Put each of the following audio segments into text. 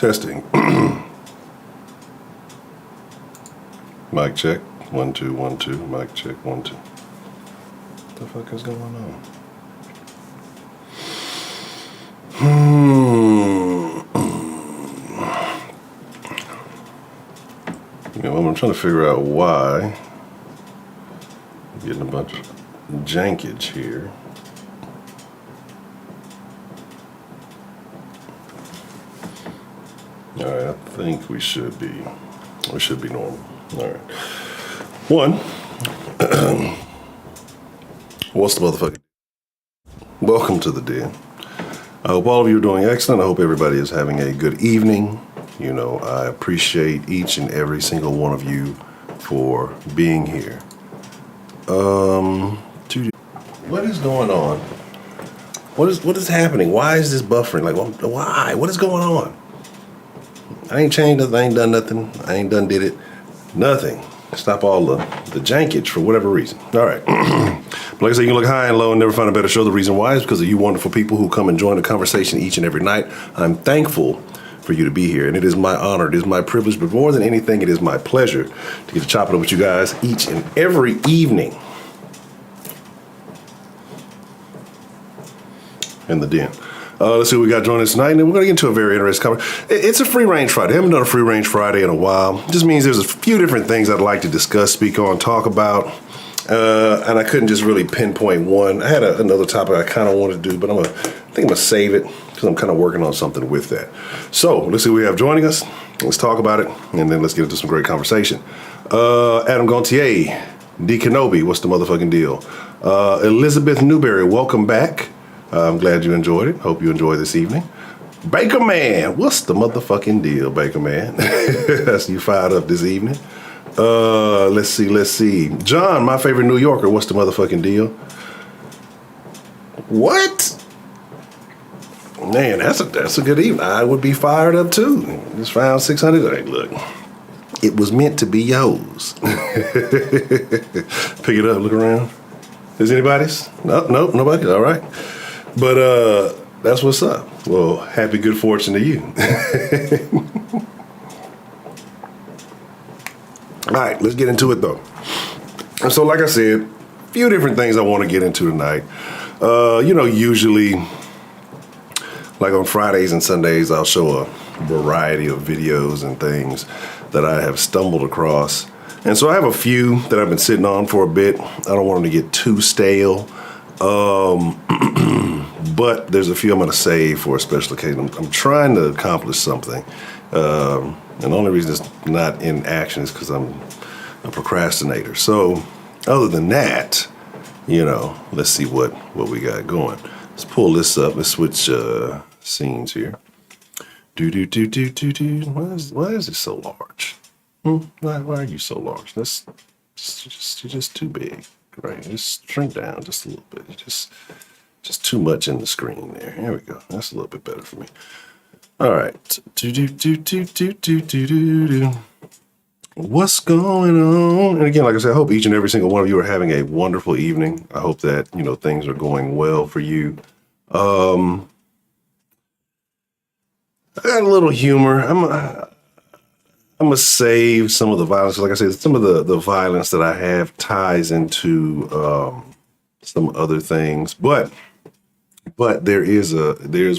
Testing. Mic check. 1 2 1 2. Mic check. 1 2. What the fuck is going on? Yeah, well, I'm trying to figure out why. I'm getting a bunch of jankage here. All right, I think we should be normal. All right. One. What's the motherfucking? Welcome to the den. I hope all of you are doing excellent. I hope everybody is having a good evening. You know, I appreciate each and every single one of you for being here. What is going on? What is happening? Why is this buffering? Like, why? What is going on? I ain't changed nothing. I ain't done nothing. I ain't done did it. Nothing. Stop all the jankage for whatever reason. All right. But like I said, you can look high and low and never find a better show. The reason why is because of you wonderful people who come and join the conversation each and every night. I'm thankful for you to be here, and it is my honor. It is my privilege, but more than anything, it is my pleasure to get to chop it up with you guys each and every evening in the den. Let's see what we got joining us tonight, and then we're going to get into a very interesting conversation. It's a free range Friday. I haven't done a free range Friday in a while. It just means there's a few different things I'd like to discuss, speak on, talk about, and I couldn't just really pinpoint one. I had another topic I kind of wanted to do, but I think I'm going to save it because I'm kind of working on something with that. So let's see what we have joining us. Let's talk about it, and then let's get into some great conversation. Adam Gontier, D. Kenobi, what's the motherfucking deal? Elizabeth Newberry, welcome back. I'm glad you enjoyed it. Hope you enjoy this evening. Baker Man, what's the motherfucking deal, Baker Man? That's you fired up this evening. Let's see. John, my favorite New Yorker, what's the motherfucking deal? What? Man, that's a good evening. I would be fired up too. Just found 600. Hey, look, it was meant to be yours. Pick it up, look around. Is anybody's? Nope, nobody. All right. But that's what's up. Well, happy good fortune to you. All right, let's get into it though. And so, like I said, a few different things I want to get into tonight. Usually, like on Fridays and Sundays, I'll show a variety of videos and things that I have stumbled across. And so I have a few that I've been sitting on for a bit. I don't want them to get too stale. But there's a few I'm going to save for a special occasion. I'm trying to accomplish something. And the only reason it's not in action is because I'm a procrastinator. So other than that, let's see what we got going. Let's pull this up. Let's switch scenes here. Why is it so large? Why are you so large? You're just too big, right? Just shrink down just a little bit. Just too much in the screen there. Here we go. That's a little bit better for me. All right. What's going on? And again, like I said, I hope each and every single one of you are having a wonderful evening. I hope that, things are going well for you. I got a little humor. I'm going to save some of the violence. Like I said, some of the violence that I have ties into some other things. But there is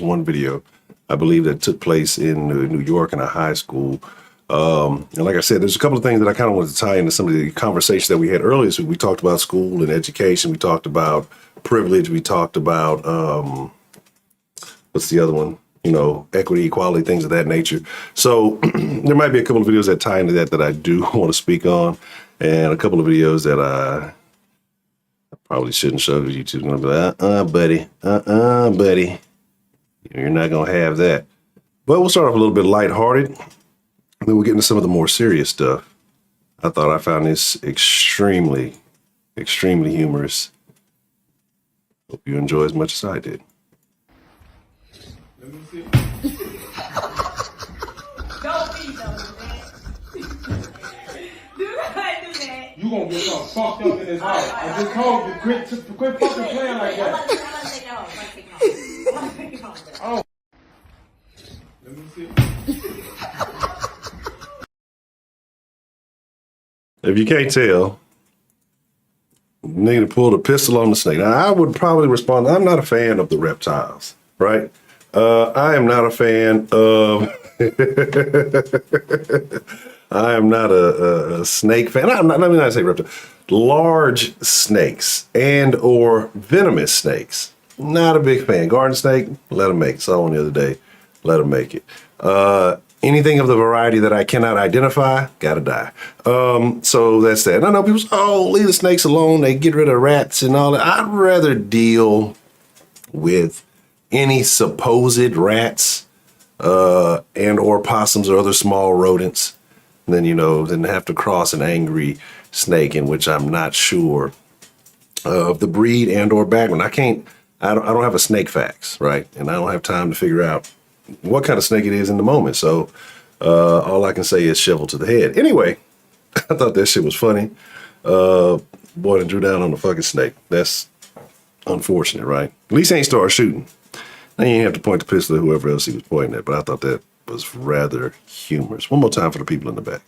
one video, I believe, that took place in New York in a high school. And like I said, there's a couple of things that I kind of wanted to tie into some of the conversations that we had earlier. So we talked about school and education. We talked about privilege. We talked about, what's the other one? Equity, equality, things of that nature. So there might be a couple of videos that tie into that I do want to speak on, and a couple of videos that I probably shouldn't show YouTube. I'm gonna be like, buddy, you're not gonna have that. But we'll start off a little bit lighthearted, and then we'll get into some of the more serious stuff. I thought I found this extremely, extremely humorous. Hope you enjoy as much as I did. Let me see. Don't be that. Do not do that. You gonna get something fucked up in this house. I just told you, quit fucking playing like that. I'm gonna take it home. Oh. Let me see. If you can't tell, nigga pulled a pistol on the snake. Now, I would probably respond, I'm not a fan of the reptiles, right? I am not a fan of, I am not a snake fan. Let me not say reptile. Large snakes and or venomous snakes. Not a big fan. Garden snake, let them make it. Saw one the other day, let them make it. Anything of the variety that I cannot identify, gotta die. So that's that. And I know people say, oh, leave the snakes alone. They get rid of rats and all that. I'd rather deal with any supposed rats and or possums or other small rodents than, than have to cross an angry snake in which I'm not sure of the breed and or background. I don't have a snake facts, right? And I don't have time to figure out what kind of snake it is in the moment. So all I can say is shovel to the head. Anyway, I thought that shit was funny. Boy, that drew down on the fucking snake. That's unfortunate, right? At least he ain't start shooting. Now you ain't have to point the pistol at whoever else he was pointing at, but I thought that was rather humorous. One more time for the people in the back.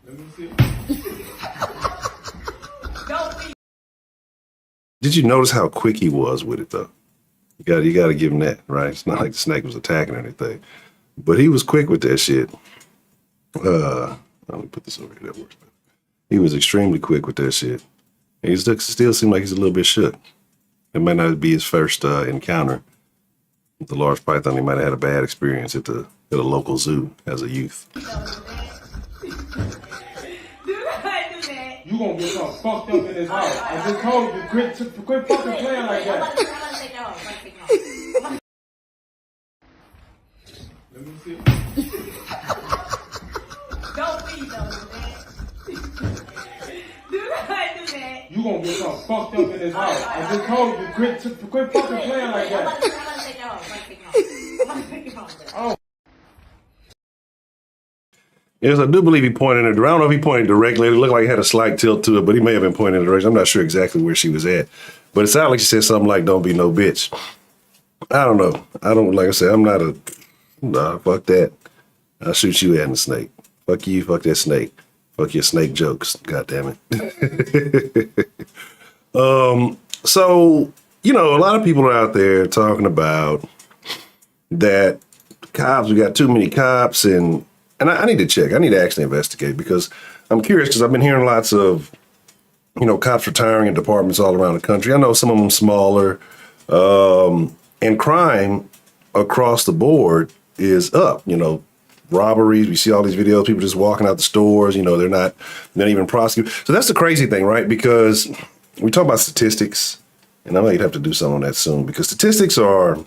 Let me see. Did you notice how quick he was with it, though? You got to give him that, right? It's not like the snake was attacking or anything, but he was quick with that shit. Let me put this over here. That works better. He was extremely quick with that shit. And he still seemed like he's a little bit shook. It might not be his first encounter with the large python. He might have had a bad experience at a local zoo as a youth. You gonna get something fucked up in this house. I just told you, quit fucking playing like that. Let me see. Don't be those, man. Do not do that. You gonna get something fucked up in this house. I just told you, quit fucking playing like that. Oh. Yes, I do believe he pointed in her direction. I don't know if he pointed directly. It looked like he had a slight tilt to it, but he may have been pointing in the direction. I'm not sure exactly where she was at. But it sounded like she said something like, don't be no bitch. I don't know. Like I said, I'm not nah, fuck that. I'll shoot you and the snake. Fuck you, fuck that snake. Fuck your snake jokes. God damn it. So, a lot of people are out there talking about that cops, we got too many cops, and I need to check. I need to actually investigate because I'm curious because I've been hearing lots of, cops retiring in departments all around the country. I know some of them smaller, and crime across the board is up. Robberies. We see all these videos, people just walking out the stores. They're not even prosecuted. So that's the crazy thing, right? Because we talk about statistics, and I might have to do something on that soon because statistics are.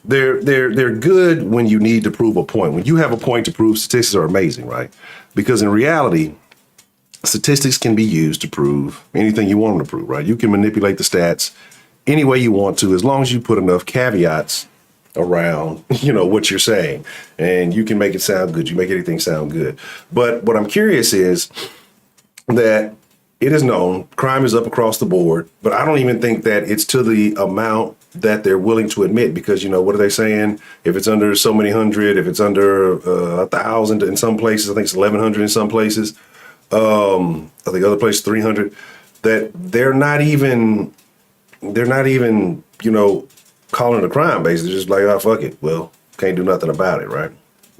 They're good when you need to prove a point. When you have a point to prove, statistics are amazing, right? Because in reality, statistics can be used to prove anything you want them to prove, right? You can manipulate the stats any way you want to, as long as you put enough caveats around, what you're saying, and you can make it sound good. You make anything sound good. But what I'm curious is that it is known crime is up across the board, but I don't even think that it's to the amount that they're willing to admit because, what are they saying? If it's under so many hundred, if it's under 1,000 in some places, I think it's 1,100 in some places. I think other places 300. That they're not even, calling it a crime. Basically, just like, oh fuck it. Well, can't do nothing about it, right?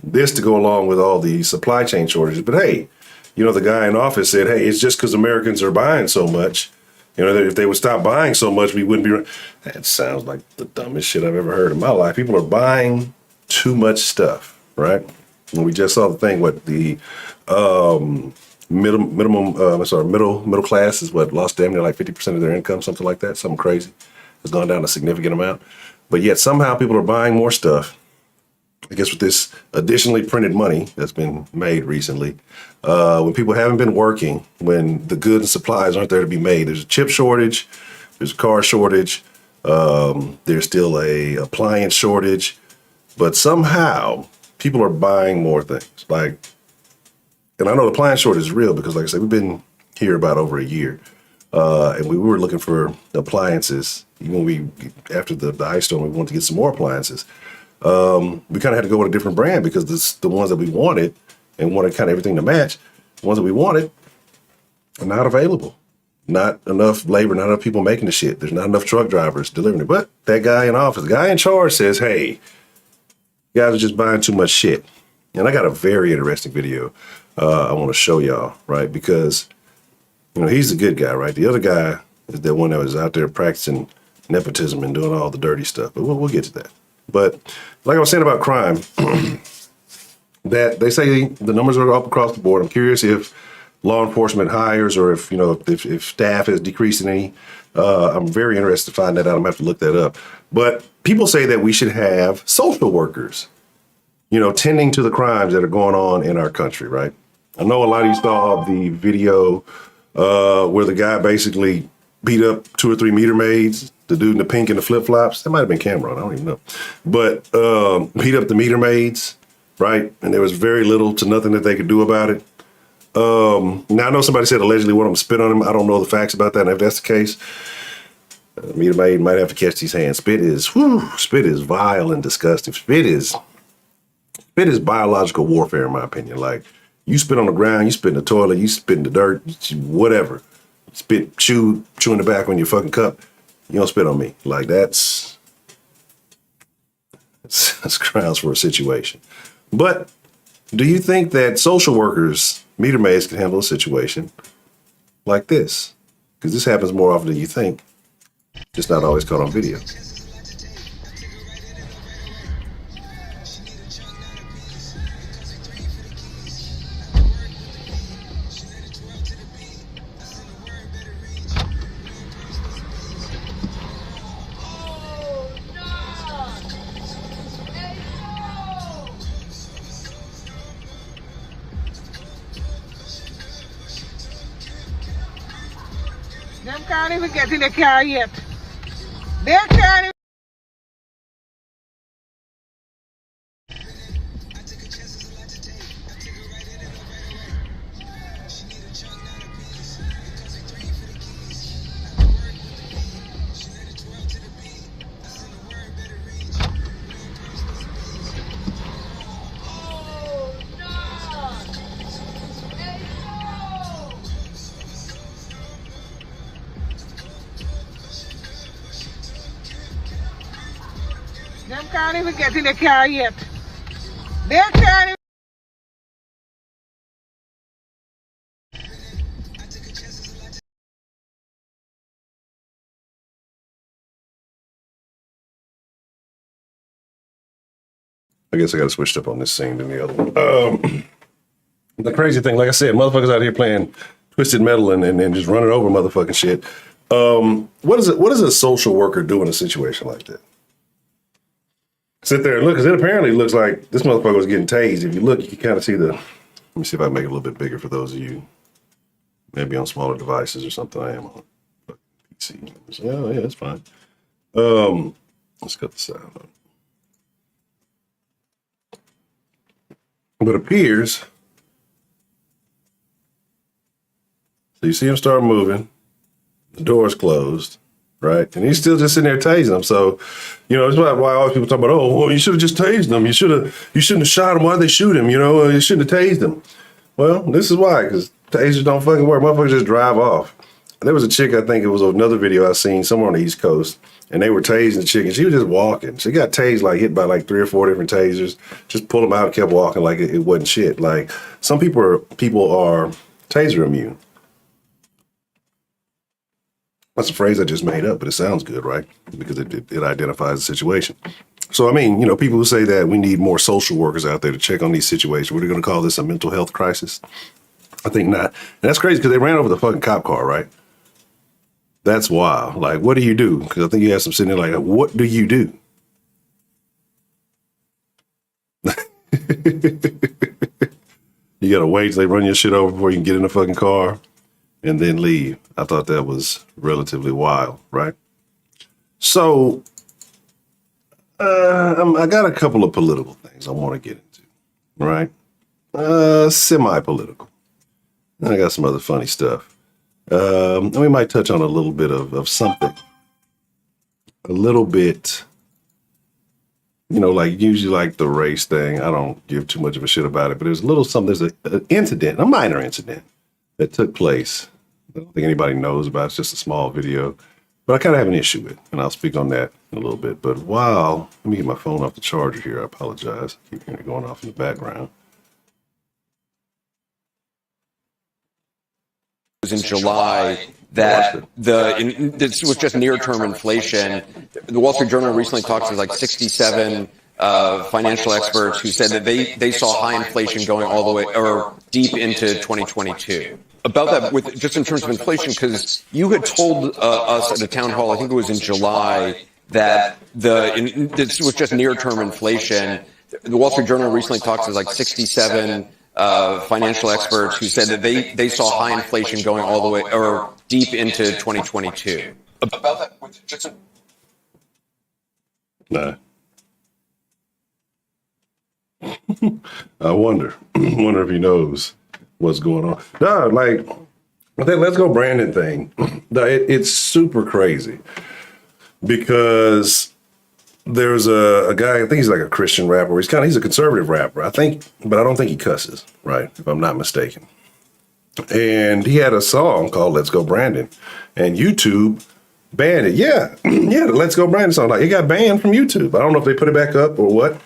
This to go along with all the supply chain shortages. But hey, the guy in office said, hey, it's just because Americans are buying so much. If they would stop buying so much, we wouldn't be. That sounds like the dumbest shit I've ever heard in my life. People are buying too much stuff, right? And we just saw the thing. What the middle class is lost damn near like 50% of their income, something like that. Something crazy. It's gone down a significant amount, but yet somehow people are buying more stuff. I guess with this additionally printed money that's been made recently, when people haven't been working, when the goods and supplies aren't there to be made, there's a chip shortage, there's a car shortage, there's still a appliance shortage, but somehow people are buying more things. And I know the appliance shortage is real because, like I said, we've been here about over a year, and we were looking for appliances. Even after the ice storm, we wanted to get some more appliances. we kind of had to go with a different brand because the ones that we wanted and wanted kind of everything to match, the ones that we wanted are not available. Not enough labor, not enough people making the shit. There's not enough truck drivers delivering it. But that guy in office, the guy in charge says, hey, you guys are just buying too much shit. And I got a very interesting video I want to show y'all, right? Because, he's the good guy, right? The other guy is the one that was out there practicing nepotism and doing all the dirty stuff. But we'll get to that. But like I was saying about crime, that they say the numbers are up across the board. I'm curious if law enforcement hires or if staff has decreased in any. I'm very interested to find that out. I'm going to have to look that up. But people say that we should have social workers, tending to the crimes that are going on in our country, right? I know a lot of you saw the video where the guy basically beat up 2 or 3 meter maids, the dude in the pink and the flip-flops. That might have been Cameron, I don't even know. But beat up the meter maids, right? And there was very little to nothing that they could do about it. Now, I know somebody said allegedly one of them spit on him. I don't know the facts about that. And if that's the case, meter maid might have to catch these hands. Spit is vile and disgusting. Spit is biological warfare, in my opinion. Like, you spit on the ground, you spit in the toilet, you spit in the dirt, whatever. Spit, chew in the back on your fucking cup. You don't spit on me. Like, that's grounds for a situation. But do you think that social workers, meter maids, can handle a situation like this? Because this happens more often than you think. Just not always caught on video. Them can't even get in the car yet. They can't even. Them can't even get in the car yet. They can't even. I guess I got to switch up on this scene than the other one. The crazy thing, like I said, motherfuckers out here playing twisted metal and just running over motherfucking shit. What does a social worker do in a situation like that? Sit there and look, because it apparently looks like this motherfucker was getting tased. If you look, you can kind of see let me see if I can make it a little bit bigger for those of you maybe on smaller devices or something. I am on PC. Oh, yeah, that's fine. Let's cut the sound up. But it appears, so you see him start moving, the door's closed, right? And he's still just sitting there tasing him. So, that's why all people talk about, oh, well, you should have just tased him. You shouldn't have shot him. Why'd they shoot him? You shouldn't have tased him. Well, this is why, because tasers don't fucking work. Motherfuckers just drive off. There was a chick, I think it was another video I seen somewhere on the East Coast, and they were tasing the chick, and she was just walking. She got tased, hit by 3 or 4 different tasers. Just pulled them out and kept walking like it wasn't shit. Like, some people are taser immune. That's a phrase I just made up, but it sounds good, right? Because it identifies the situation. So, people who say that we need more social workers out there to check on these situations, what are going to call this a mental health crisis? I think not. And that's crazy because they ran over the fucking cop car, right? That's wild. Like, what do you do? Because I think you have some sitting there what do you do? You got to wait till they run your shit over before you can get in the fucking car and then leave. I thought that was relatively wild, right? So, I got a couple of political things I want to get into, right? Semi-political. I got some other funny stuff. And we might touch on a little bit of something. A little bit like usually like the race thing, I don't give too much of a shit about it, but there's an incident, a minor incident that took place. I don't think anybody knows about it. It's just a small video, but I kind of have an issue with it, and I'll speak on that in a little bit. But let me get my phone off the charger here. I apologize. I keep hearing it going off in the background. Was in July that this was just near-term inflation. The Wall Street Journal recently talked to like 67 financial experts who said that they saw high inflation going all the way or deep into 2022. About that, with just in terms of inflation, because you had told us at a town hall, I think it was in July, that this was just near-term inflation. The Wall Street Journal recently talked to like 67 financial experts who said that they saw high inflation going all the way or deep into 2022. About that, with just nah. I wonder if he knows what's going on. No, like that Let's Go Brandon thing. It's super crazy because there's a guy, I think he's like a Christian rapper. He's a conservative rapper, I think, but I don't think he cusses, right? If I'm not mistaken. And he had a song called Let's Go Brandon, and YouTube banned it. Yeah, the Let's Go Brandon song. Like, it got banned from YouTube. I don't know if they put it back up or what,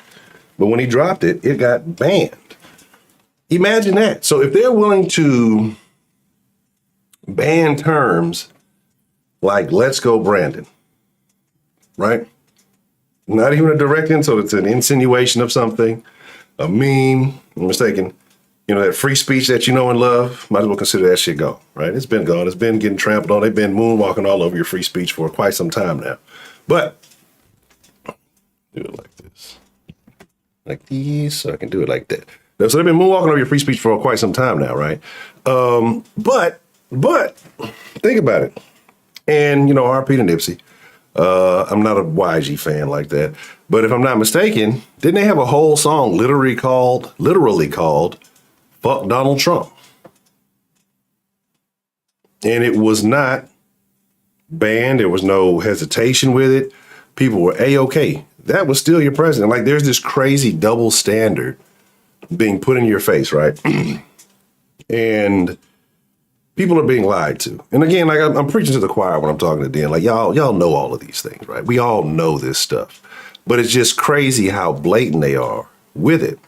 but when he dropped it, it got banned. Imagine that. So if they're willing to ban terms like Let's Go Brandon, right? Not even a direct insult, it's an insinuation of something, a meme, I'm mistaken. That free speech that you know and love, might as well consider that shit gone, right? It's been gone. It's been getting trampled on. They've been moonwalking all over your free speech for quite some time now. But do it like this. Like these, so I can do it like that. So they've been moonwalking over your free speech for quite some time now, right? But think about it. And, RP to Nipsey. I'm not a YG fan like that. But if I'm not mistaken, didn't they have a whole song literally called Fuck Donald Trump? And it was not banned. There was no hesitation with it. People were A-OK. That was still your president. Like, there's this crazy double standard being put in your face, right? And people are being lied to. And again, like I'm preaching to the choir when I'm talking to Dan. Like, y'all know all of these things, right? We all know this stuff. But it's just crazy how blatant they are with it.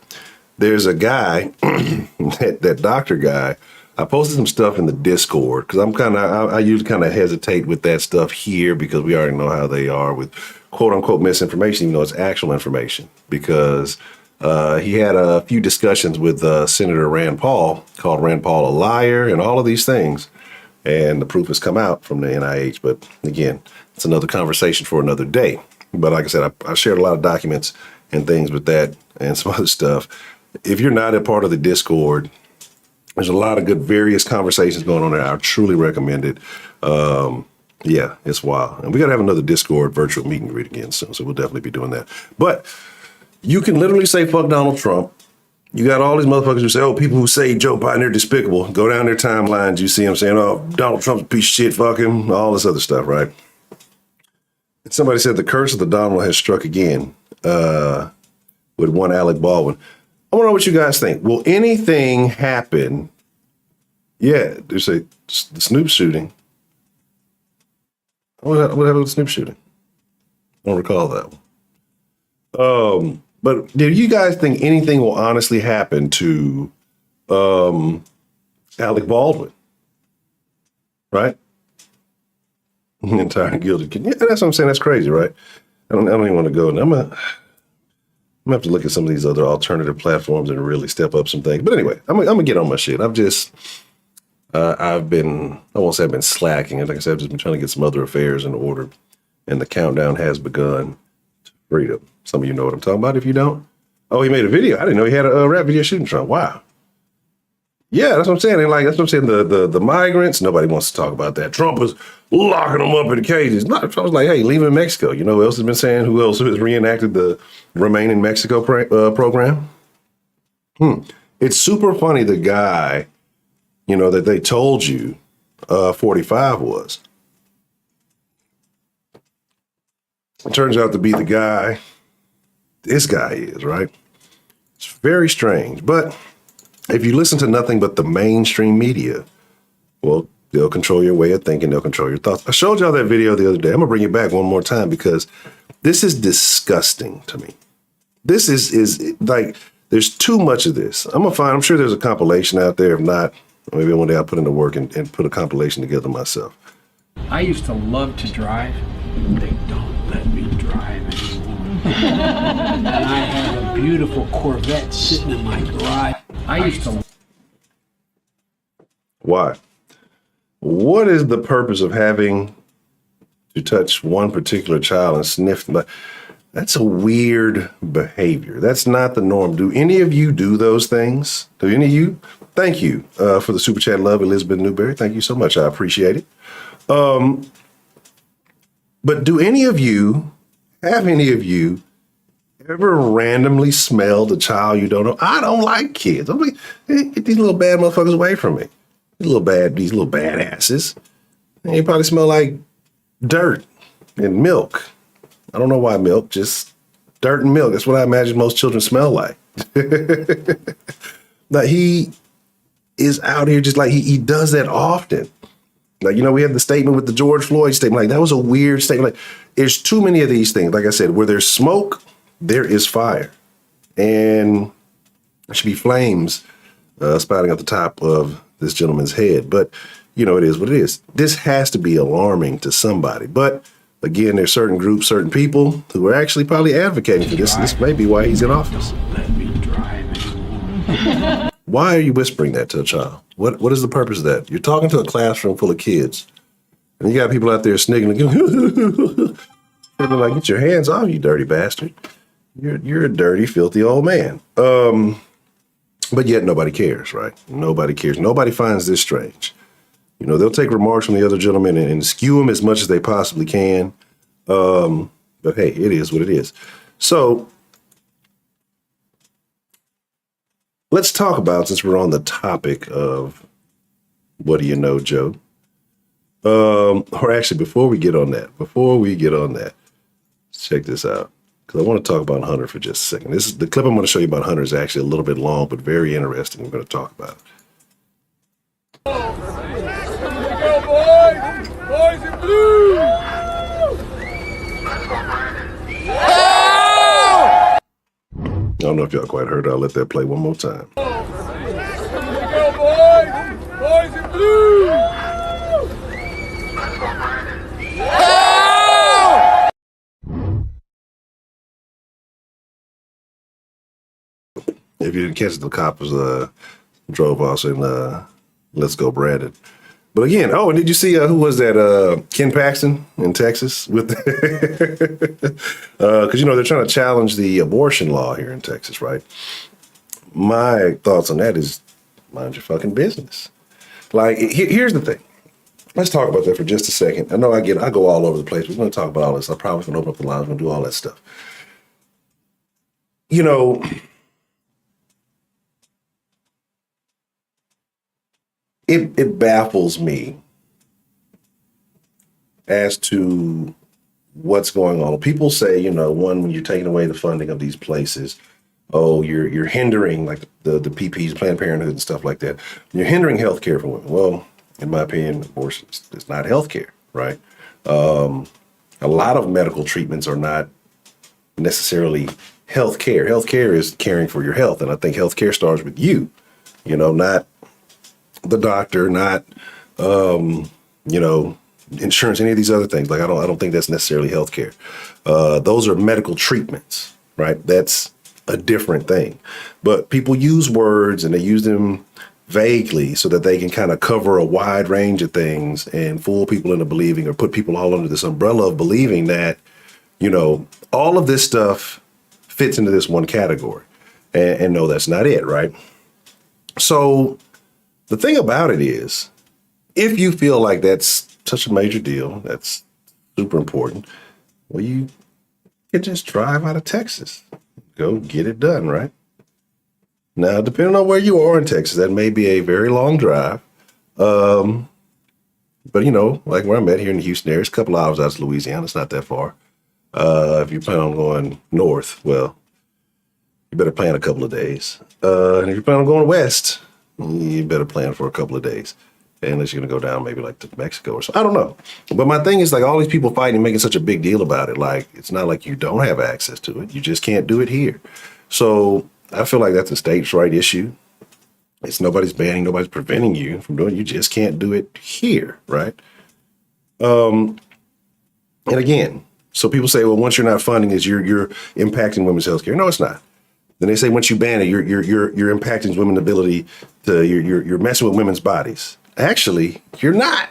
There's a guy, that doctor guy, I posted some stuff in the Discord because I usually kind of hesitate with that stuff here because we already know how they are with quote unquote misinformation, even though it's actual information. Because he had a few discussions with Senator Rand Paul, called Rand Paul a liar and all of these things. And the proof has come out from the NIH. But again, it's another conversation for another day. But like I said, I shared a lot of documents and things with that and some other stuff. If you're not a part of the Discord, there's a lot of good various conversations going on there. I truly recommend it. Yeah, it's wild. And we got to have another Discord virtual meet and greet again soon. So we'll definitely be doing that. But you can literally say, fuck Donald Trump. You got all these motherfuckers who say, people who say Joe Biden, they're despicable. Go down their timelines. You see them saying, Donald Trump's a piece of shit, fuck him, all this other stuff, right? And somebody said the curse of the Donald has struck again with one Alec Baldwin. I want to know what you guys think. Will anything happen? Yeah, there's the Snoop shooting. What happened with the Snoop shooting? I don't recall that one. But do you guys think anything will honestly happen to Alec Baldwin? Right? Entirely guilty. Yeah, that's what I'm saying. That's crazy, right? I don't even want to go. I'm gonna have to look at some of these other alternative platforms and really step up some things. But anyway, I'm gonna get on my shit. I won't say I've been slacking. Like I said, I've just been trying to get some other affairs in order. And the countdown has begun to freedom. Some of you know what I'm talking about. If you don't, he made a video. I didn't know he had a rap video shooting Trump. Wow. Yeah, that's what I'm saying. And like, that's what I'm saying. The migrants, nobody wants to talk about that. Trump was locking them up in cages. No, Trump was like, hey, leave them in Mexico. You know who else has been saying? Who else has reenacted the Remain in Mexico program? It's super funny. The guy, that they told you 45 was. It turns out to be the guy this guy is, right? It's very strange. But if you listen to nothing but the mainstream media, well, they'll control your way of thinking. They'll control your thoughts. I showed y'all that video the other day. I'm going to bring it back one more time because this is disgusting to me. This is like, there's too much of this. I'm sure there's a compilation out there. If not, maybe one day I'll put in the work and put a compilation together myself. I used to love to drive. They don't let me drive anymore. And I have a beautiful Corvette sitting in my garage. I used to. Why? What is the purpose of having to touch one particular child and sniff them? That's a weird behavior. That's not the norm. Do any of you do those things? Do any of you? Thank you for the super chat love, Elizabeth Newberry. Thank you so much. I appreciate it. But have any of you ever randomly smelled a child you don't know? I don't like kids. I'm like, hey, get these little bad motherfuckers away from me. These little badasses. And they probably smell like dirt and milk. I don't know why milk, just dirt and milk. That's what I imagine most children smell like. Like he is out here just like he does that often. Like, we had the statement with the George Floyd statement. Like, that was a weird statement. Like, there's too many of these things. Like I said, where there's smoke, there is fire. And there should be flames spouting at the top of this gentleman's head. But, it is what it is. This has to be alarming to somebody. But, again, there's certain groups, certain people who are actually probably advocating for this. This may be why he's in office. Let me drive anymore. Why are you whispering that to a child? What is the purpose of that? You're talking to a classroom full of kids, and you got people out there sniggering, like, get your hands off, you dirty bastard. You're a dirty, filthy old man. But yet nobody cares, right? Nobody cares. Nobody finds this strange. They'll take remarks from the other gentleman and skew them as much as they possibly can. But hey, it is what it is. So let's talk about, since we're on the topic of what do you know, Joe? Or actually, before we get on that, let's check this out. Because I want to talk about Hunter for just a second. This is the clip I'm going to show you about Hunter is actually a little bit long, but very interesting. We're going to talk about it. Boys in blue! I don't know if y'all quite heard it. I'll let that play one more time. Boys in blue! If you didn't catch it, the cop was drove off and let's go Brandon. But again, and did you see who was that? Ken Paxton in Texas with, because they're trying to challenge the abortion law here in Texas, right? My thoughts on that is mind your fucking business. Like, here's the thing. Let's talk about that for just a second. I know I go all over the place. We're going to talk about all this. I promise we're going to open up the lines. We're going to do all that stuff. It baffles me as to what's going on. People say, when you're taking away the funding of these places, you're hindering, like the PPs, Planned Parenthood and stuff like that. You're hindering healthcare for women. Well, in my opinion, abortion is not healthcare, right? A lot of medical treatments are not necessarily healthcare. Healthcare is caring for your health, and I think healthcare starts with you. Not the doctor, not insurance, any of these other things. Like I don't think that's necessarily healthcare. Those are medical treatments, right? That's a different thing. But people use words and they use them vaguely so that they can kind of cover a wide range of things and fool people into believing, or put people all under this umbrella of believing that, all of this stuff fits into this one category. And no, that's not it, right? So the thing about it is, if you feel like that's such a major deal, that's super important, well, you can just drive out of Texas, go get it done, right? Now, depending on where you are in Texas, that may be a very long drive. But, like where I'm at here in the Houston area, it's a couple hours out of Louisiana. It's not that far. If you plan on going north, well, you better plan a couple of days. And if you plan on going west, you better plan for a couple of days. Unless you're going to go down maybe like to Mexico or something. I don't know. But my thing is like all these people fighting, making such a big deal about it. Like, it's not like you don't have access to it. You just can't do it here. So I feel like that's a states' right issue. It's nobody's banning, nobody's preventing you from doing it. You just can't do it here, right? And again, so people say, well, once you're not funding it, you're impacting women's healthcare. No, it's not. Then they say once you ban it, you're impacting women's ability to you're messing with women's bodies. Actually, you're not.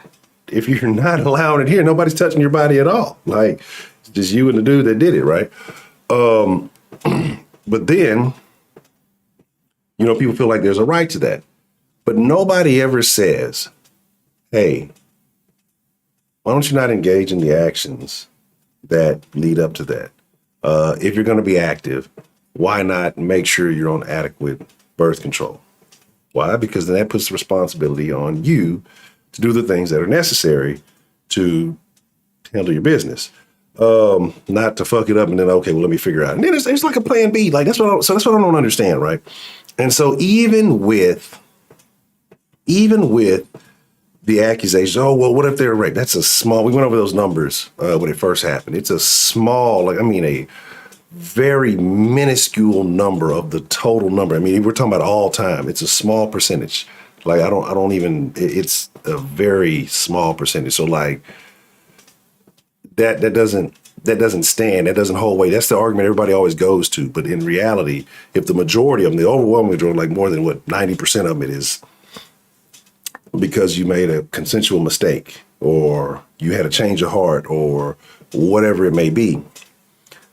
If you're not allowing it here, nobody's touching your body at all. Like, it's just you and the dude that did it, right? But then, you know, people feel like there's a right to that. But nobody ever says, hey, why don't you not engage in the actions that lead up to that? If you're going to be active, why not make sure you're on adequate birth control? Why? Because then that puts the responsibility on you to do the things that are necessary to handle your business. Not to fuck it up and then, okay, well, let me figure out. And then it's like a plan B. Like, that's what I don't understand, right? And so even with the accusations, oh, well, what if they're raped? That's a small, we went over those numbers when it first happened. It's a small, a very minuscule number of the total number. I mean, we're talking about all time. It's a small percentage. Like, it's a very small percentage. So like that doesn't stand. That doesn't hold weight. That's the argument everybody always goes to. But in reality, if the majority of them, the overwhelming majority, like more than 90% of it is because you made a consensual mistake or you had a change of heart or whatever it may be,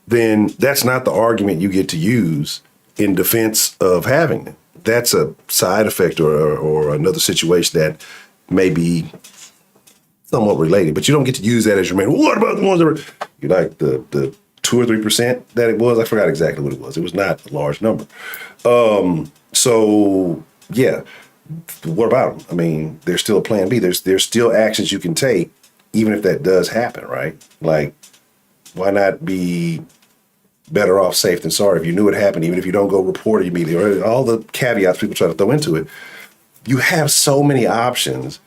then that's not the argument you get to use in defense of having it. That's a side effect or another situation that may be somewhat related, but you don't get to use that as your main. What about the ones that were, you like the 2 or 3% that it was? I forgot exactly what it was. It was not a large number. So yeah, what about them? I mean, there's still a plan B. There's still actions you can take, even if that does happen, right? Like, why not be better off safe than sorry? If you knew it happened, even if you don't go report it immediately, or all the caveats people try to throw into it, you have so many options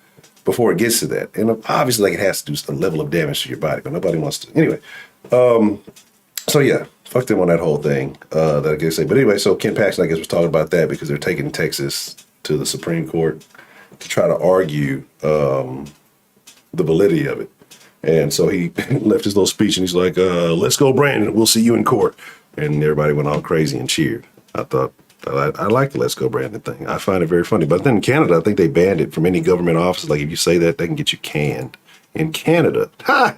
before it gets to that. And obviously, like, it has to do a level of damage to your body, but nobody wants to. Anyway, so yeah, fuck them on that whole thing. That I guess say. But anyway, so Ken Paxton, I guess, was talking about that because they're taking Texas to the Supreme Court to try to argue the validity of it. And so he left his little speech and he's like, let's go, Brandon. We'll see you in court. And everybody went all crazy and cheered. I thought, I like the let's go, Brandon thing. I find it very funny. But then in Canada, I think they banned it from any government office. Like, if you say that, they can get you canned. In Canada. Ha!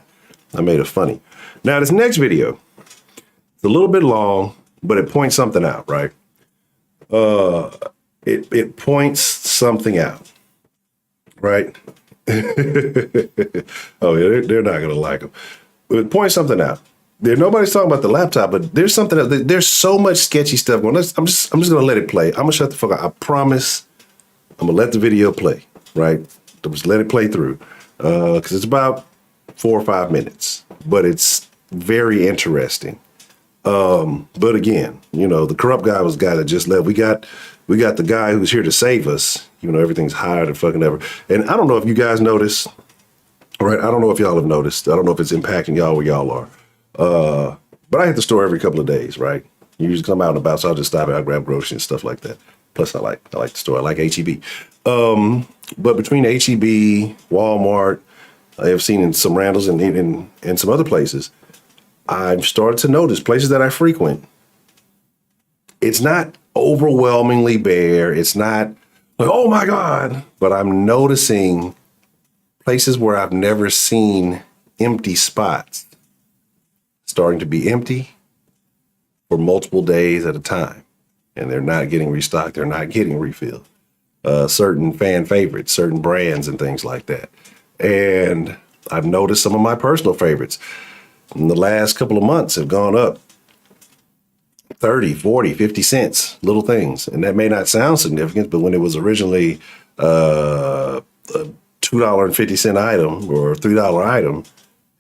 I made it funny. Now, this next video, it's a little bit long, but it points something out, right? It points something out, right? Oh, yeah, they're not gonna like them. But it points something out. Nobody's talking about the laptop, but there's something else. There's so much sketchy stuff going on. I'm just gonna let it play. I'm gonna shut the fuck up. I promise. I'm gonna let the video play. Right? Just let it play through, because it's about 4 or 5 minutes, but it's very interesting. But again, you know, the corrupt guy was the guy that just left. We got the guy who's here to save us. You know, everything's higher than fucking ever. And I don't know if you guys noticed, right? I don't know if y'all have noticed. I don't know if it's impacting y'all where y'all are. But I hit the store every couple of days, right? You usually come out and about, so I'll just stop and I'll grab groceries and stuff like that. Plus, I like the store. I like H-E-B. But between H-E-B, Walmart, I have seen in some Randalls and some other places, I've started to notice places that I frequent. It's not overwhelmingly bare. It's not like, oh my God, but I'm noticing places where I've never seen empty spots starting to be empty for multiple days at a time. And they're not getting restocked. They're not getting refilled. Certain fan favorites, certain brands and things like that. And I've noticed some of my personal favorites in the last couple of months have gone up 30, 40, 50 cents, little things. And that may not sound significant, but when it was originally a $2.50 item or $3 item,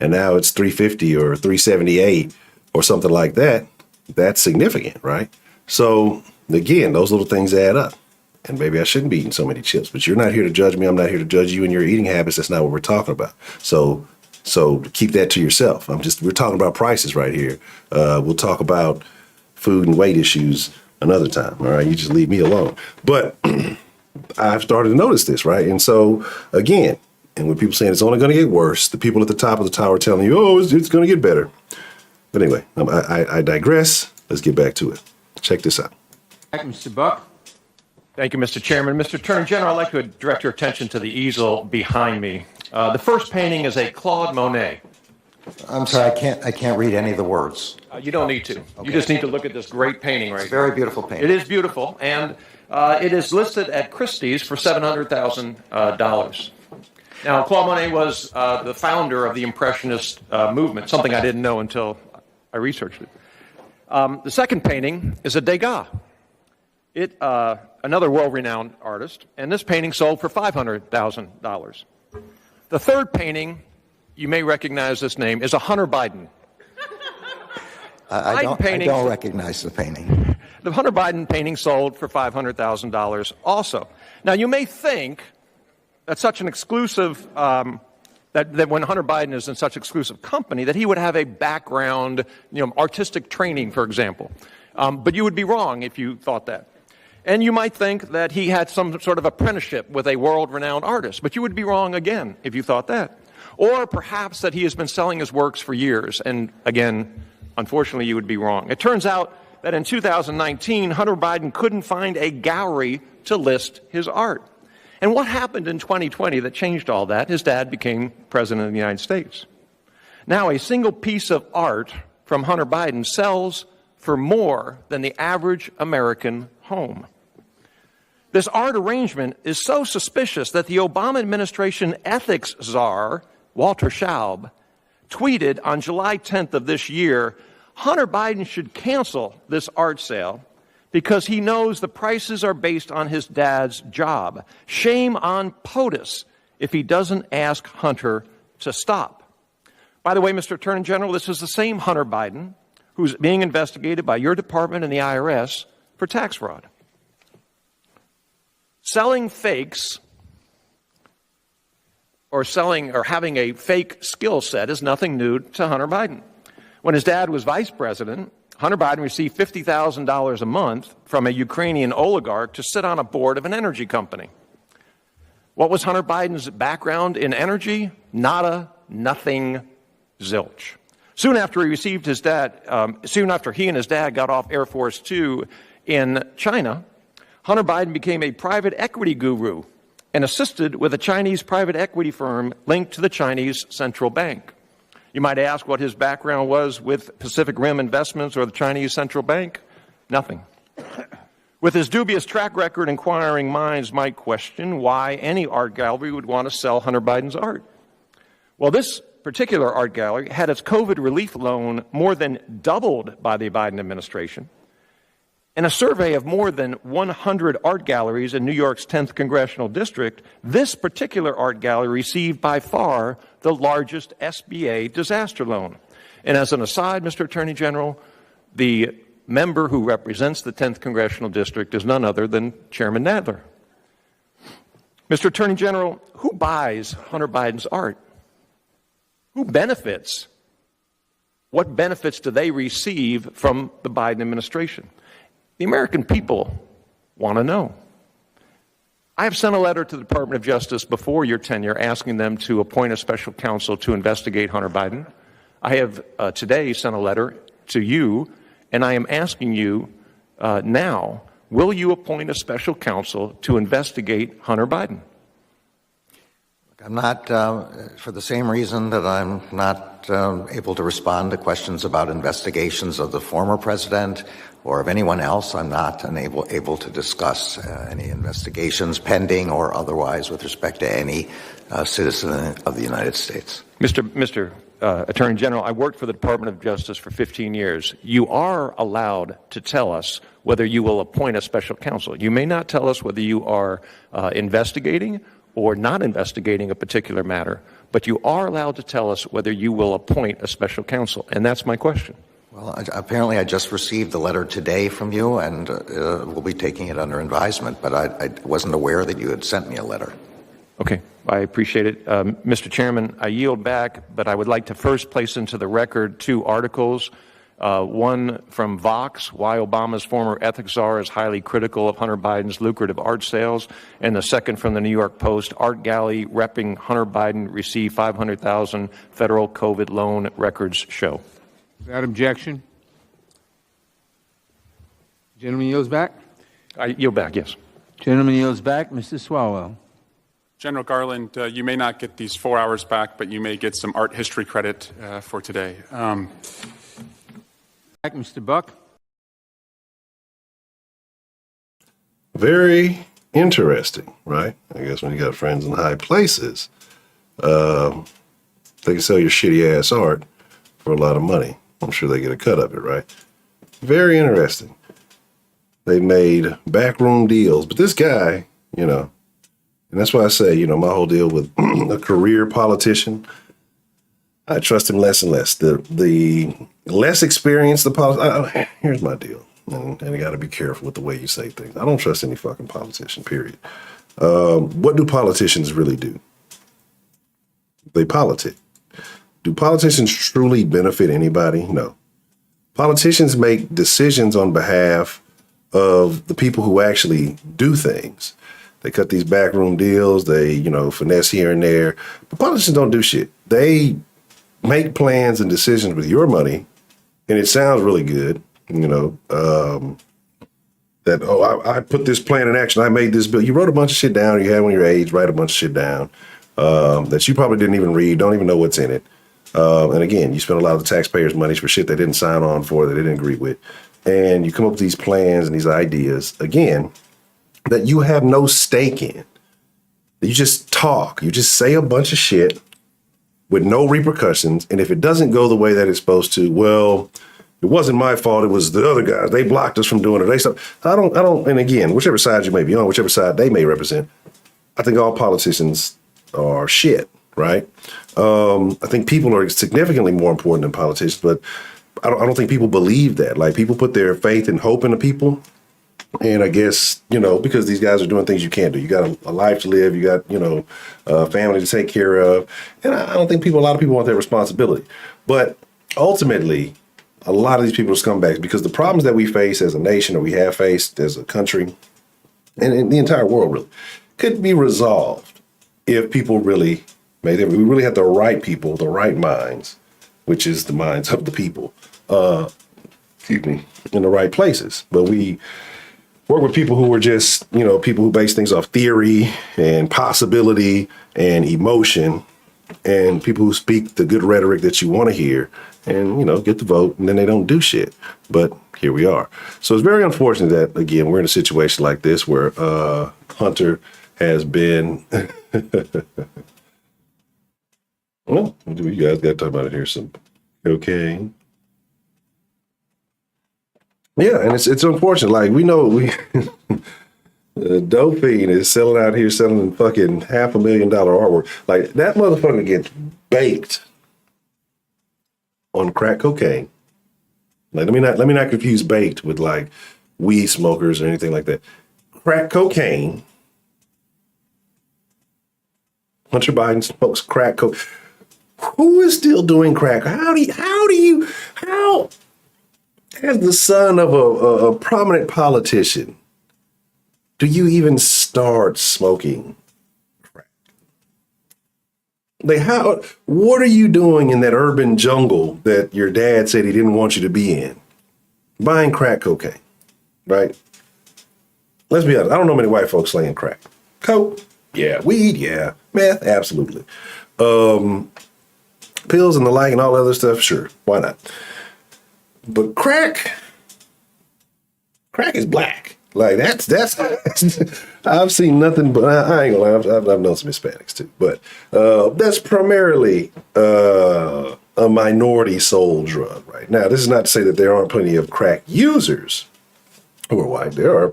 and now it's $3.50 or $3.78 or something like that, that's significant, right? So again, those little things add up. And maybe I shouldn't be eating so many chips, but you're not here to judge me. I'm not here to judge you and your eating habits. That's not what we're talking about. So keep that to yourself. We're talking about prices right here. We'll talk about food and weight issues another time. All right. You just leave me alone. But I've started to notice this, right? And so again, and when people saying it's only going to get worse, the people at the top of the tower telling you, oh, it's going to get better. But anyway, I digress. Let's get back to it. Check this out. Mr. Buck. Thank you, Mr. Chairman. Mr. Attorney General, I'd like to direct your attention to the easel behind me. The first painting is a Claude Monet. I'm sorry, I can't read any of the words. You don't need to. Okay. You just need to look at this great painting right here. Very beautiful painting. It is beautiful, and it is listed at Christie's for $700,000. Now, Claude Monet was the founder of the Impressionist movement, something I didn't know until I researched it. The second painting is a Degas. Another world-renowned artist, and this painting sold for $500,000. The third painting, you may recognize this name, is a Hunter Biden. I don't recognize the painting. The Hunter Biden painting sold for $500,000 also. Now, you may think that such an exclusive, that when Hunter Biden is in such exclusive company, that he would have a background, artistic training, for example. But you would be wrong if you thought that. And you might think that he had some sort of apprenticeship with a world-renowned artist, but you would be wrong again if you thought that. Or perhaps that he has been selling his works for years, and again, unfortunately, you would be wrong. It turns out that in 2019, Hunter Biden couldn't find a gallery to list his art. And what happened in 2020 that changed all that? His dad became president of the United States. Now, a single piece of art from Hunter Biden sells for more than the average American home. This art arrangement is so suspicious that the Obama administration ethics czar, Walter Schaub, tweeted on July 10th of this year, Hunter Biden should cancel this art sale because he knows the prices are based on his dad's job. Shame on POTUS if he doesn't ask Hunter to stop. By the way, Mr. Attorney General, this is the same Hunter Biden who's being investigated by your department and the IRS for tax fraud. Selling fakes or having a fake skill set is nothing new to Hunter Biden. When his dad was vice president, Hunter Biden received $50,000 a month from a Ukrainian oligarch to sit on a board of an energy company. What was Hunter Biden's background in energy? Nada, nothing, zilch. Soon after he and his dad got off Air Force Two in China, Hunter Biden became a private equity guru and assisted with a Chinese private equity firm linked to the Chinese central bank. You might ask what his background was with Pacific Rim Investments or the Chinese central bank. Nothing. With his dubious track record, inquiring minds might question why any art gallery would want to sell Hunter Biden's art. Well, this particular art gallery had its COVID relief loan more than doubled by the Biden administration. In a survey of more than 100 art galleries in New York's 10th Congressional District, this particular art gallery received by far the largest SBA disaster loan. And as an aside, Mr. Attorney General, the member who represents the 10th Congressional District is none other than Chairman Nadler. Mr. Attorney General, who buys Hunter Biden's art? Who benefits? What benefits do they receive from the Biden administration? The American people want to know. I have sent a letter to the Department of Justice before your tenure asking them to appoint a special counsel to investigate Hunter Biden. I have today sent a letter to you, and I am asking you now, will you appoint a special counsel to investigate Hunter Biden? I'm not, for the same reason that I'm not able to respond to questions about investigations of the former president or of anyone else. I'm not able to discuss any investigations pending or otherwise with respect to any citizen of the United States. Mr. Attorney General, I worked for the Department of Justice for 15 years. You are allowed to tell us whether you will appoint a special counsel. You may not tell us whether you are investigating or not investigating a particular matter, but you are allowed to tell us whether you will appoint a special counsel, and that's my question. Well, apparently I just received the letter today from you, and we'll be taking it under advisement, but I wasn't aware that you had sent me a letter. Okay, I appreciate it. Mr. Chairman, I yield back, but I would like to first place into the record 2 articles. One from Vox, Why Obama's Former Ethics Czar is Highly Critical of Hunter Biden's Lucrative Art Sales, and the second from the New York Post, Art Gallery Repping Hunter Biden Received $500,000 Federal COVID Loan Records Show. Without objection. Gentleman yields back. I yield back, yes. Gentleman yields back. Mr. Swalwell. General Garland, you may not get these 4 hours back, but you may get some art history credit for today. Back, Mr. Buck. Very interesting, right? I guess when you got friends in high places, they can sell your shitty ass art for a lot of money. I'm sure they get a cut of it, right? Very interesting. They made backroom deals, but this guy, you know, and that's why I say, you know, my whole deal with a career politician, I trust him less and less. The less experienced the politician, here's my deal. And you got to be careful with the way you say things. I don't trust any fucking politician, period. What do politicians really do? They politic. Do politicians truly benefit anybody? No. Politicians make decisions on behalf of the people who actually do things. They cut these backroom deals. They, you know, finesse here and there. But politicians don't do shit. They make plans and decisions with your money, and it sounds really good, you know, that, oh, I put this plan in action. I made this bill. You wrote a bunch of shit down. You had when you're age, write a bunch of shit down that you probably didn't even read, don't even know what's in it. And again, you spend a lot of the taxpayers' money for shit they didn't sign on for, that they didn't agree with. And you come up with these plans and these ideas, again, that you have no stake in. You just talk. You just say a bunch of shit with no repercussions. And if it doesn't go the way that it's supposed to, well, it wasn't my fault. It was the other guys. They blocked us from doing it. They stopped. I don't, and again, whichever side you may be on, whichever side they may represent, I think all politicians are shit, right? I think people are significantly more important than politicians, but I don't think people believe that. Like, people put their faith and hope into people. And I guess, you know, because these guys are doing things you can't do. You got a life to live. You got, you know, a family to take care of. And I don't think a lot of people want that responsibility. But ultimately, a lot of these people are scumbags, because the problems that we face as a nation, or we have faced as a country, and in the entire world really, could be resolved if people really made it. We really had the right people, the right minds, which is the minds of the people, in the right places. But we work with people who are just, you know, people who base things off theory and possibility and emotion, and people who speak the good rhetoric that you want to hear and, you know, get the vote, and then they don't do shit. But here we are. So it's very unfortunate that, again, we're in a situation like this where Hunter has been... Well, you guys got to talk about it here. Some cocaine. Yeah, and it's unfortunate. Like, we know dope fiend is selling out here, selling fucking $500,000 artwork. Like, that motherfucker gets baked on crack cocaine. Like, let me not confuse baked with like weed smokers or anything like that. Crack cocaine. Hunter Biden smokes crack cocaine. Who is still doing crack? How as the son of a prominent politician, do you even start smoking crack? Like, what are you doing in that urban jungle that your dad said he didn't want you to be in? Buying crack cocaine, right? Let's be honest. I don't know many white folks slaying crack. Coke, yeah. Weed, yeah. Meth, absolutely. Pills and the like and all other stuff, sure. Why not? But crack is black. Like, that's I've seen nothing but, I ain't gonna lie, I've known some Hispanics too, but that's primarily a minority sold drug right now. This is not to say that there aren't plenty of crack users who are white. There are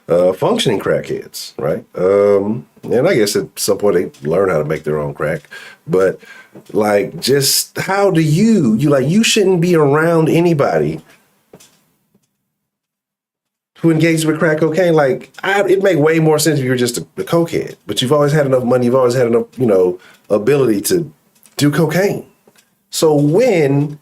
functioning crackheads, right? And I guess at some point they learn how to make their own crack. But like, just how do you shouldn't be around anybody who engaged with crack cocaine. Like, it make way more sense if you were just a cokehead, but you've always had enough money, you've always had enough, ability to do cocaine. So when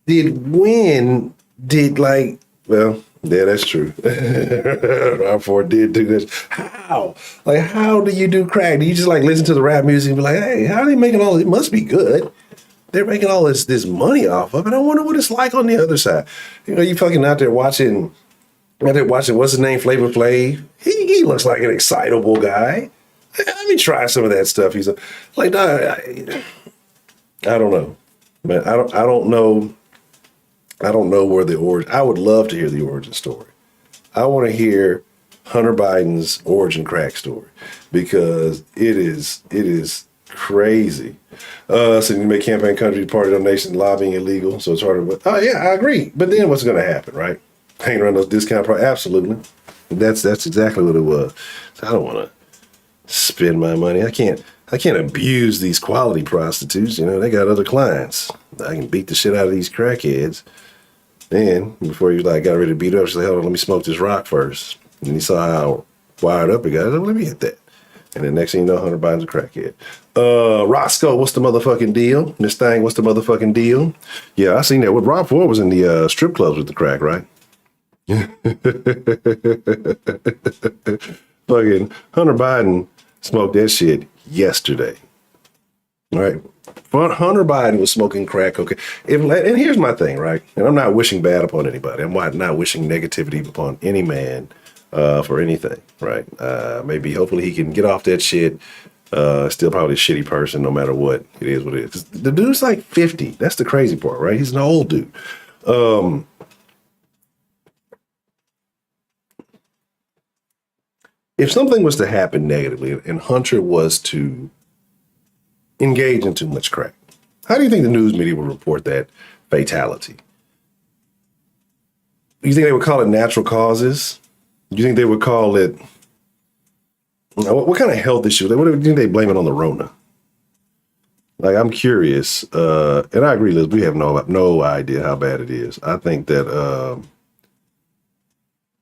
did like, well, yeah, that's true. R4 did do this. How? Like, how do you do crack? Do you just like listen to the rap music and be like, hey, how are they making all this? It must be good. They're making all this money off of it. I wonder what it's like on the other side. You fucking out there watching, what's his name, Flavor Flav. He looks like an excitable guy. Let me try some of that stuff. He's like, I don't know, man. I don't know. I don't know where the origin. I would love to hear the origin story. I want to hear Hunter Biden's origin crack story because it is crazy. So you make campaign country, party donation, lobbying illegal. So it's harder. But oh yeah, I agree. But then what's going to happen, right? Hanging around those discount prices, absolutely. That's exactly what it was. So I don't want to spend my money. I can't abuse these quality prostitutes. They got other clients. I can beat the shit out of these crackheads. And before you got ready to beat up, she's like, hold on, let me smoke this rock first. And then you saw how wired up it got. Like, let me hit that. And then next thing you know, Hunter Biden's a crackhead. Roscoe, what's the motherfucking deal? Miss Thang, what's the motherfucking deal? Yeah, I seen that. What Rob Ford was in the strip clubs with the crack, right? Fucking Hunter Biden smoked that shit yesterday. All right. Hunter Biden was smoking crack cocaine. And here's my thing, right? And I'm not wishing bad upon anybody. I'm not wishing negativity upon any man for anything, right? Maybe hopefully he can get off that shit. Still probably a shitty person no matter what. It is what it is. 'Cause the dude's like 50. That's the crazy part, right? He's an old dude. If something was to happen negatively and Hunter was to engage in too much crack, how do you think the news media would report that fatality? Do you think they would call it natural causes? Do you think they would call it, what kind of health issue? What do you think they blame it on the Rona? Like, I'm curious, and I agree, Liz, we have no idea how bad it is. I think that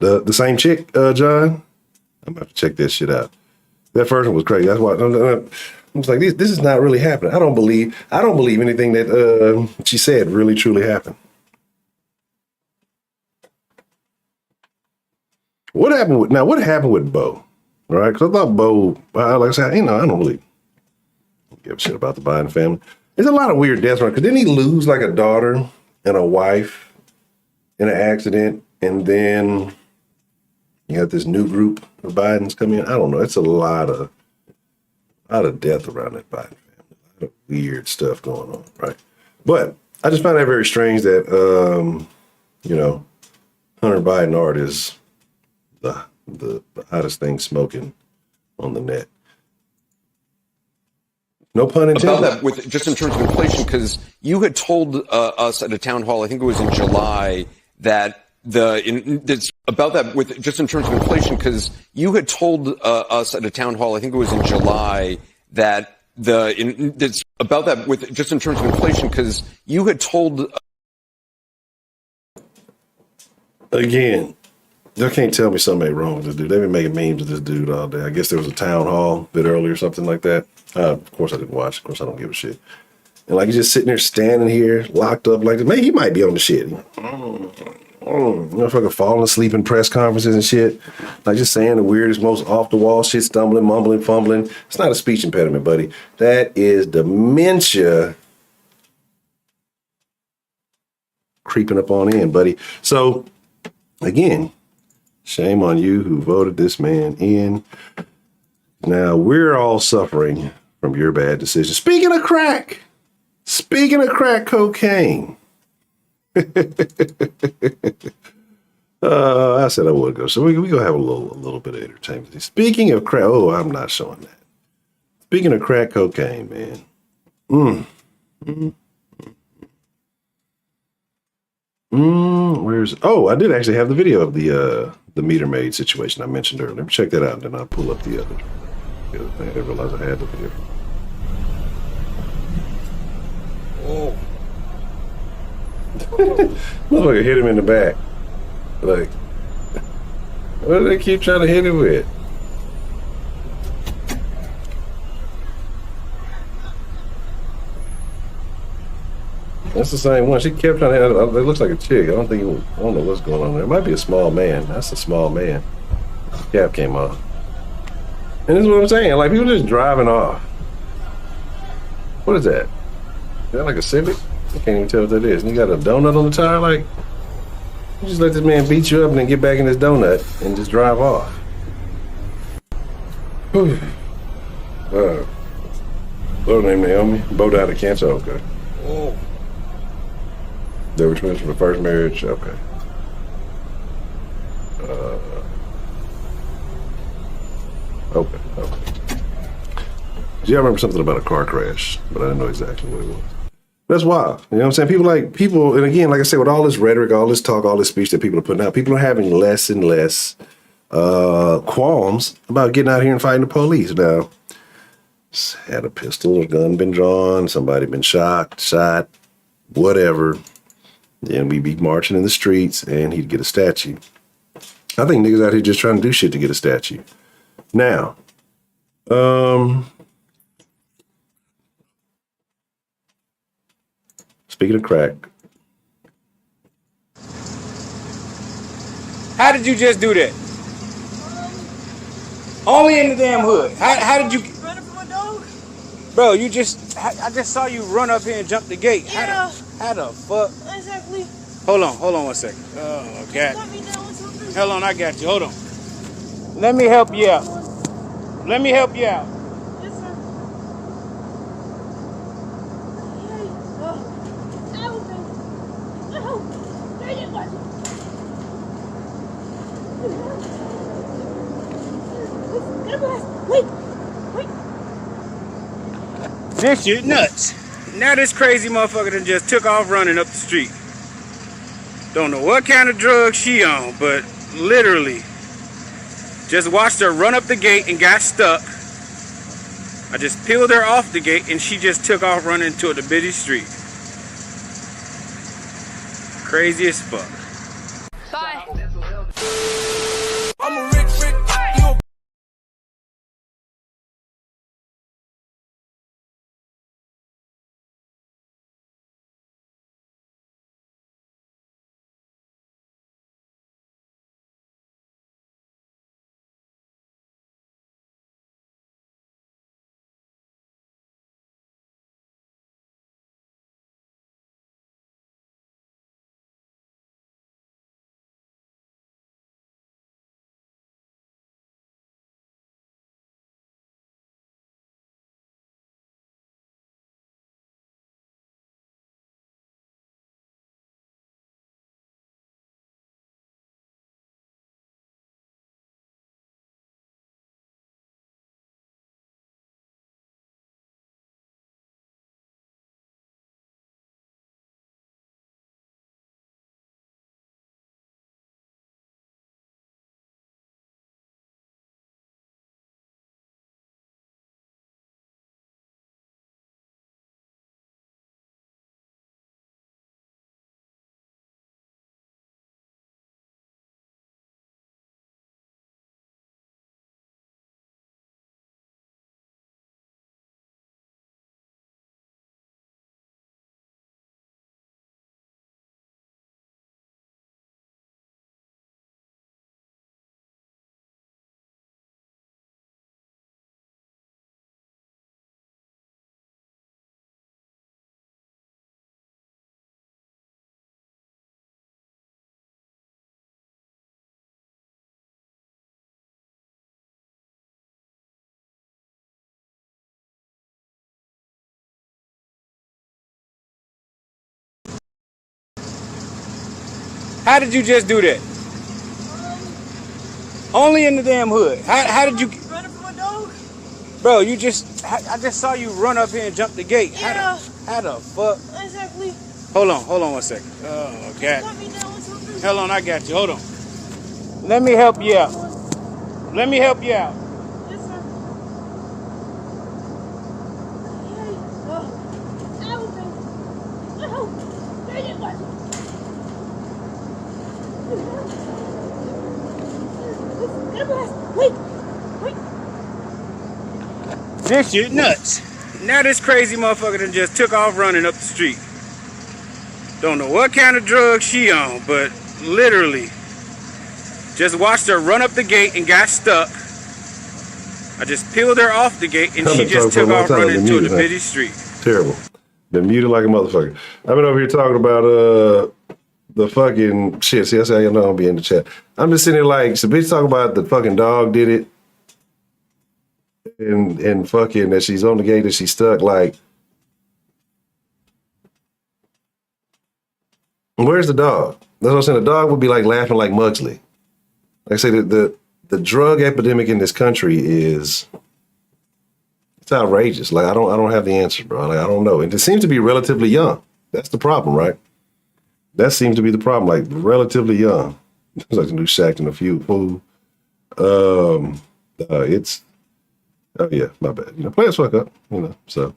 the same chick, John, I'm gonna have to check that shit out. That first one was crazy. That's why I was like, this is not really happening. I don't believe anything that she said really truly happened. What happened with Bo? All right, because I thought Bo, like I said, I don't really give a shit about the Biden family. There's a lot of weird deaths, right? Because didn't he lose like a daughter and a wife in an accident, and then you got this new group of Bidens coming in? I don't know. It's a lot of death around that Biden family. A lot of weird stuff going on, right? But I just find that very strange that Hunter Biden art is the hottest thing smoking on the net. No pun intended. About that, just in terms of inflation, because you had told us at a town hall, I think it was in July, that about that with just in terms of inflation, because you had told us at a town hall, I think it was in July, that about that with just in terms of inflation, because you had told. Again, you can't tell me something ain't wrong with this dude. They've been making memes of this dude all day. I guess there was a town hall a bit earlier or something like that. Of course I didn't watch. Of course I don't give a shit. And like he's just sitting there standing here, locked up like this. Maybe he might be on the shit. Fucking falling asleep in press conferences and shit. Like just saying the weirdest, most off the wall shit, stumbling, mumbling, fumbling. It's not a speech impediment, buddy. That is dementia creeping up on in, buddy. So again, shame on you who voted this man in. Now we're all suffering from your bad decision. Speaking of crack cocaine. I said I would go. So we gonna have a little bit of entertainment. Speaking of crack, I'm not showing that. Speaking of crack cocaine, man. Where's? Oh, I did actually have the video of the meter maid situation I mentioned earlier. Let me check that out, and then I'll pull up the other thing. I didn't realize I had the video. Oh. Motherfucker hit him in the back. Like, what do they keep trying to hit him with? That's the same one. She kept trying to. It looks like a chick. I don't know what's going on there. It might be a small man. That's a small man. Cap came off. And this is what I'm saying. Like, people just driving off. What is that? Is that like a Civic? I can't even tell what that is. And you got a donut on the tire? Like, you just let this man beat you up and then get back in this donut and just drive off. Whew. What name Naomi? Bo died of cancer. Okay. Oh. They were twins from the first marriage. Okay. Okay. Yeah, I remember something about a car crash, but I didn't know exactly what it was. That's wild. You know what I'm saying? People, and again, like I said, with all this rhetoric, all this talk, all this speech that people are putting out, people are having less and less qualms about getting out here and fighting the police. Now, had a pistol or gun been drawn, somebody been shot, whatever, then we'd be marching in the streets and he'd get a statue. I think niggas out here just trying to do shit to get a statue. Now, speaking of crack. How did you just do that? Only in the damn hood. How did you? Running from a dog? Bro, I just saw you run up here and jump the gate. Yeah. How the fuck? Exactly. Hold on 1 second. Oh, God. Let me down with something. Hold on, I got you. Hold on. Let me help you out. Yes, sir. Wait. This shit nuts. Now this crazy motherfucker done just took off running up the street. Don't know what kind of drug she on, but literally just watched her run up the gate and got stuck. I just peeled her off the gate and she just took off running to the busy street. Crazy as fuck. Bye. I'm a Rick, you a How did you just do that? Only in the damn hood. How did you? Running from a dog? Bro, I just saw you run up here and jump the gate. Yeah. How the fuck? Exactly. Hold on 1 second. Oh, God. Hold on, I got you. Hold on. Let me help you out. Let me help you out. This shit nuts. Now this crazy motherfucker done just took off running up the street. Don't know what kind of drug she on, but literally just watched her run up the gate and got stuck. I just peeled her off the gate and she just took off running into the busy street. Terrible. Been muted like a motherfucker. I've been over here talking about the fucking shit. See, that's how you know I'll be in the chat. I'm just sitting here like, so bitch talking about the fucking dog did it. And fucking that she's on the gate and she's stuck. Like, where's the dog? That's what I'm saying. The dog would be like laughing like Mugsley. Like I say, the drug epidemic in this country it's outrageous. Like I don't have the answer, bro. Like I don't know. And it seems to be relatively young. That's the problem, right? That seems to be the problem. Like relatively young. It's like the new Shaq and a few fool. It's. Oh yeah, my bad. Players fuck up, so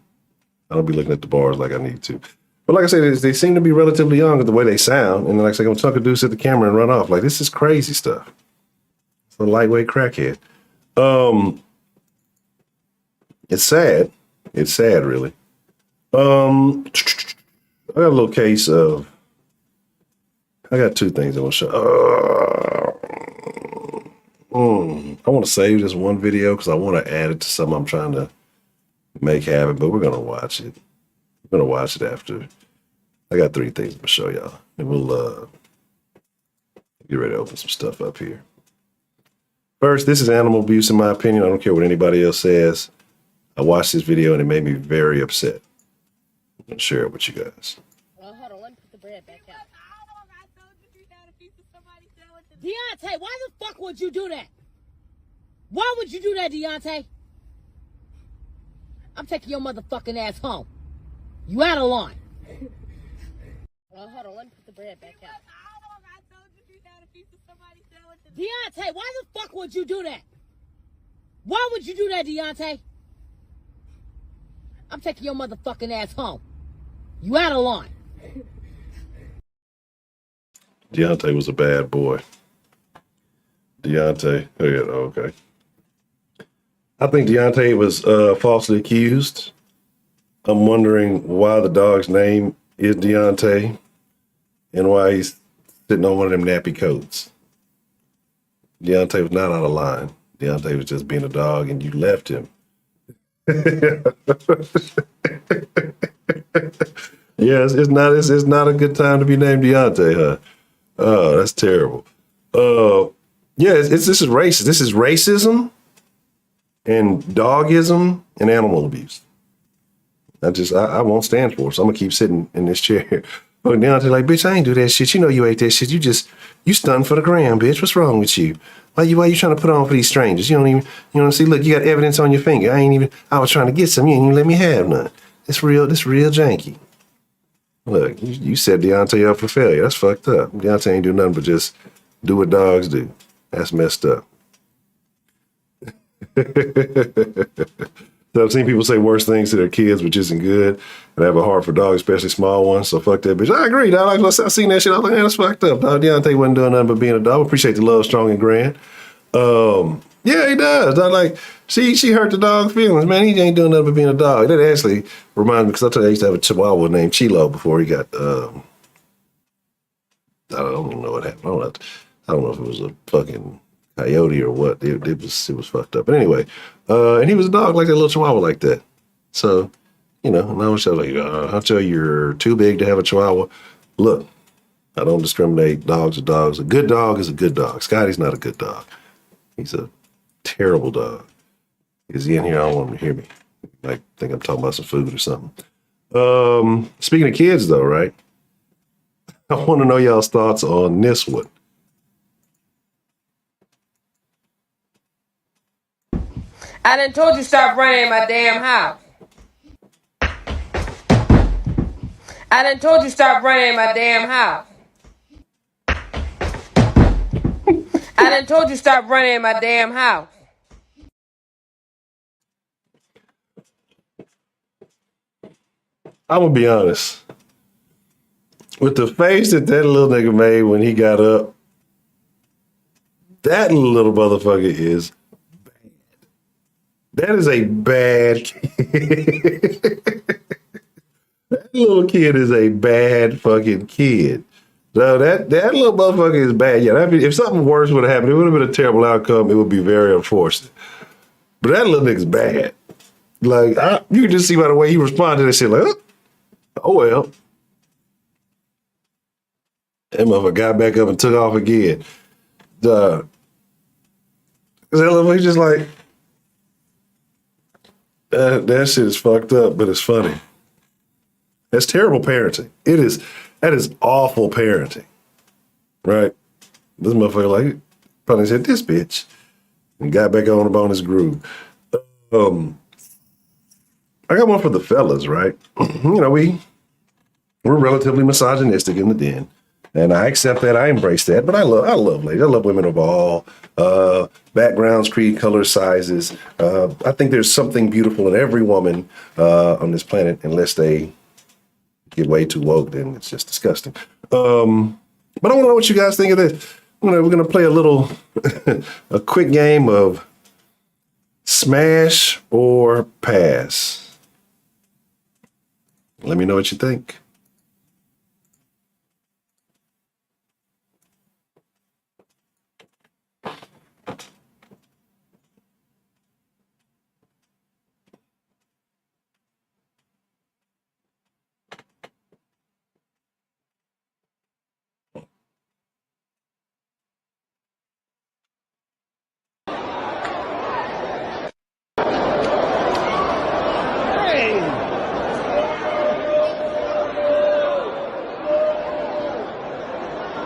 I don't be looking at the bars like I need to. But like I said, they seem to be relatively young with the way they sound. And then like I say, gonna tuck a deuce at the camera and run off. Like this is crazy stuff. It's a lightweight crackhead. It's sad. It's sad, really. I got a little case of, I got two things I want to show. I want to save this one video because I want to add it to something I'm trying to make happen, but we're going to watch it. We're going to watch it after. I got three things to show y'all. And we'll get ready to open some stuff up here. First, this is animal abuse in my opinion. I don't care what anybody else says. I watched this video and it made me very upset. I'm going to share it with you guys. Hold on, let me put the bread back out. Deontay, why the fuck would you do that? Why would you do that, Deontay? I'm taking your motherfucking ass home. You out of line. Hold on, let me put the bread back out. Deontay, why the fuck would you do that? Why would you do that, Deontay? I'm taking your motherfucking ass home. You out of line. Deontay was a bad boy. Deontay, okay. I think Deontay was falsely accused. I'm wondering why the dog's name is Deontay and why he's sitting on one of them nappy coats. Deontay was not out of line. Deontay was just being a dog and you left him. Yes, it's not a good time to be named Deontay, huh? Oh, that's terrible. This is racist. This is racism and dogism and animal abuse. I won't stand for it, so I'm gonna keep sitting in this chair. But Deontay like, bitch, I ain't do that shit. You know you ate that shit. You stunned for the gram, bitch. What's wrong with you? Why you trying to put on for these strangers? You don't even, see, look, you got evidence on your finger. I was trying to get some. You ain't even let me have none. This real janky. Look, you set Deontay up for failure. That's fucked up. Deontay ain't do nothing but just do what dogs do. That's messed up. So I've seen people say worse things to their kids, which isn't good. And I have a heart for dogs, especially small ones. So fuck that bitch. I agree, dog. I seen that shit. I was like, man, that's fucked up. Dog. Deontay wasn't doing nothing but being a dog. Appreciate the love, strong and grand. Yeah, he does. Dog. Like, she hurt the dog's feelings, man. He ain't doing nothing but being a dog. That actually reminds me, because I told you I used to have a Chihuahua named Chilo before he got, I don't even know what happened. I don't know if it was a fucking coyote or what. It was fucked up. But anyway, and he was a dog like that, little Chihuahua like that. So, and I was like, Honcho, you're too big to have a Chihuahua. Look, I don't discriminate. Dogs are dogs. A good dog is a good dog. Scotty's not a good dog. He's a terrible dog. Is he in here? I don't want him to hear me. Like, think I'm talking about some food or something. Speaking of kids, though, right? I want to know y'all's thoughts on this one. I done told you stop running in my damn house. I done told you stop running in my damn house. I done told you stop running in my damn house. I'm gonna be honest. With the face that little nigga made when he got up, that little motherfucker is bad. That is a bad kid. That little kid is a bad fucking kid. So that little motherfucker is bad. Yeah, if something worse would have happened, it would have been a terrible outcome. It would be very unfortunate. But that little nigga's bad. Like, you can just see by the way he responded to that shit, like, oh well. That motherfucker got back up and took off again. That little nigga just like, that shit is fucked up, but it's funny. That's terrible parenting. That is awful parenting. Right? This motherfucker like probably said, this bitch. And got back on his groove. I got one for the fellas, right? We're relatively misogynistic in the den. And I accept that, I embrace that, but I love ladies. I love women of all backgrounds, creed, colors, sizes. I think there's something beautiful in every woman on this planet, unless they get way too woke, then it's just disgusting. But I want to know what you guys think of this. We're gonna play a quick game of smash or pass. Let me know what you think.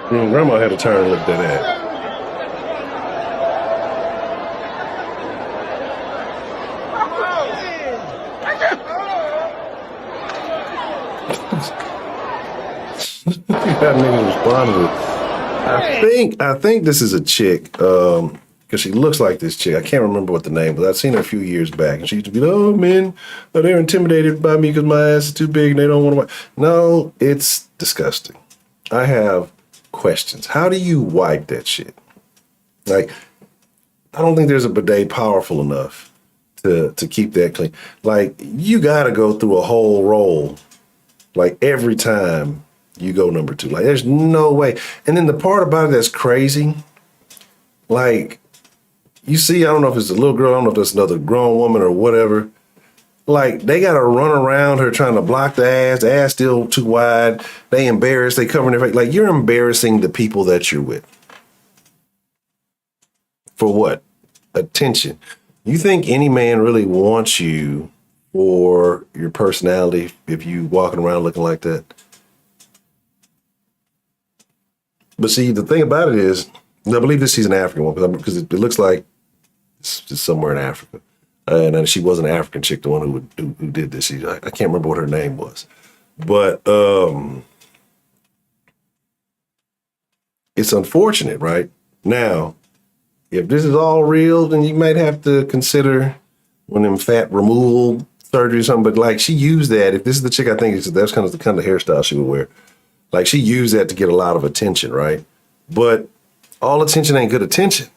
Grandma had to turn and look at that. That nigga responded. I think this is a chick, because she looks like this chick. I can't remember what the name was. I've seen her a few years back, and she used to be, oh, men, they're intimidated by me because my ass is too big and they don't want to wipe. No, it's disgusting. I have questions. How do you wipe that shit? Like, I don't think there's a bidet powerful enough to keep that clean. Like, you got to go through a whole roll, like, every time you go number two. Like, there's no way. And then the part about it that's crazy, like, you see, I don't know if it's a little girl, I don't know if that's another grown woman or whatever. Like, they got to run around her trying to block the ass still too wide. They embarrassed, they covering their face. Like, you're embarrassing the people that you're with. For what? Attention. You think any man really wants you for your personality if you walking around looking like that? But see, the thing about it is, I believe she's an African one because it looks like it's just somewhere in Africa. And she was an African chick, the one who did this. I can't remember what her name was. But it's unfortunate, right? Now, if this is all real, then you might have to consider one of them fat removal surgery or something. But like, she used that. If this is the chick, I think that's kind of the kind of hairstyle she would wear. Like, she used that to get a lot of attention, right? But all attention ain't good attention.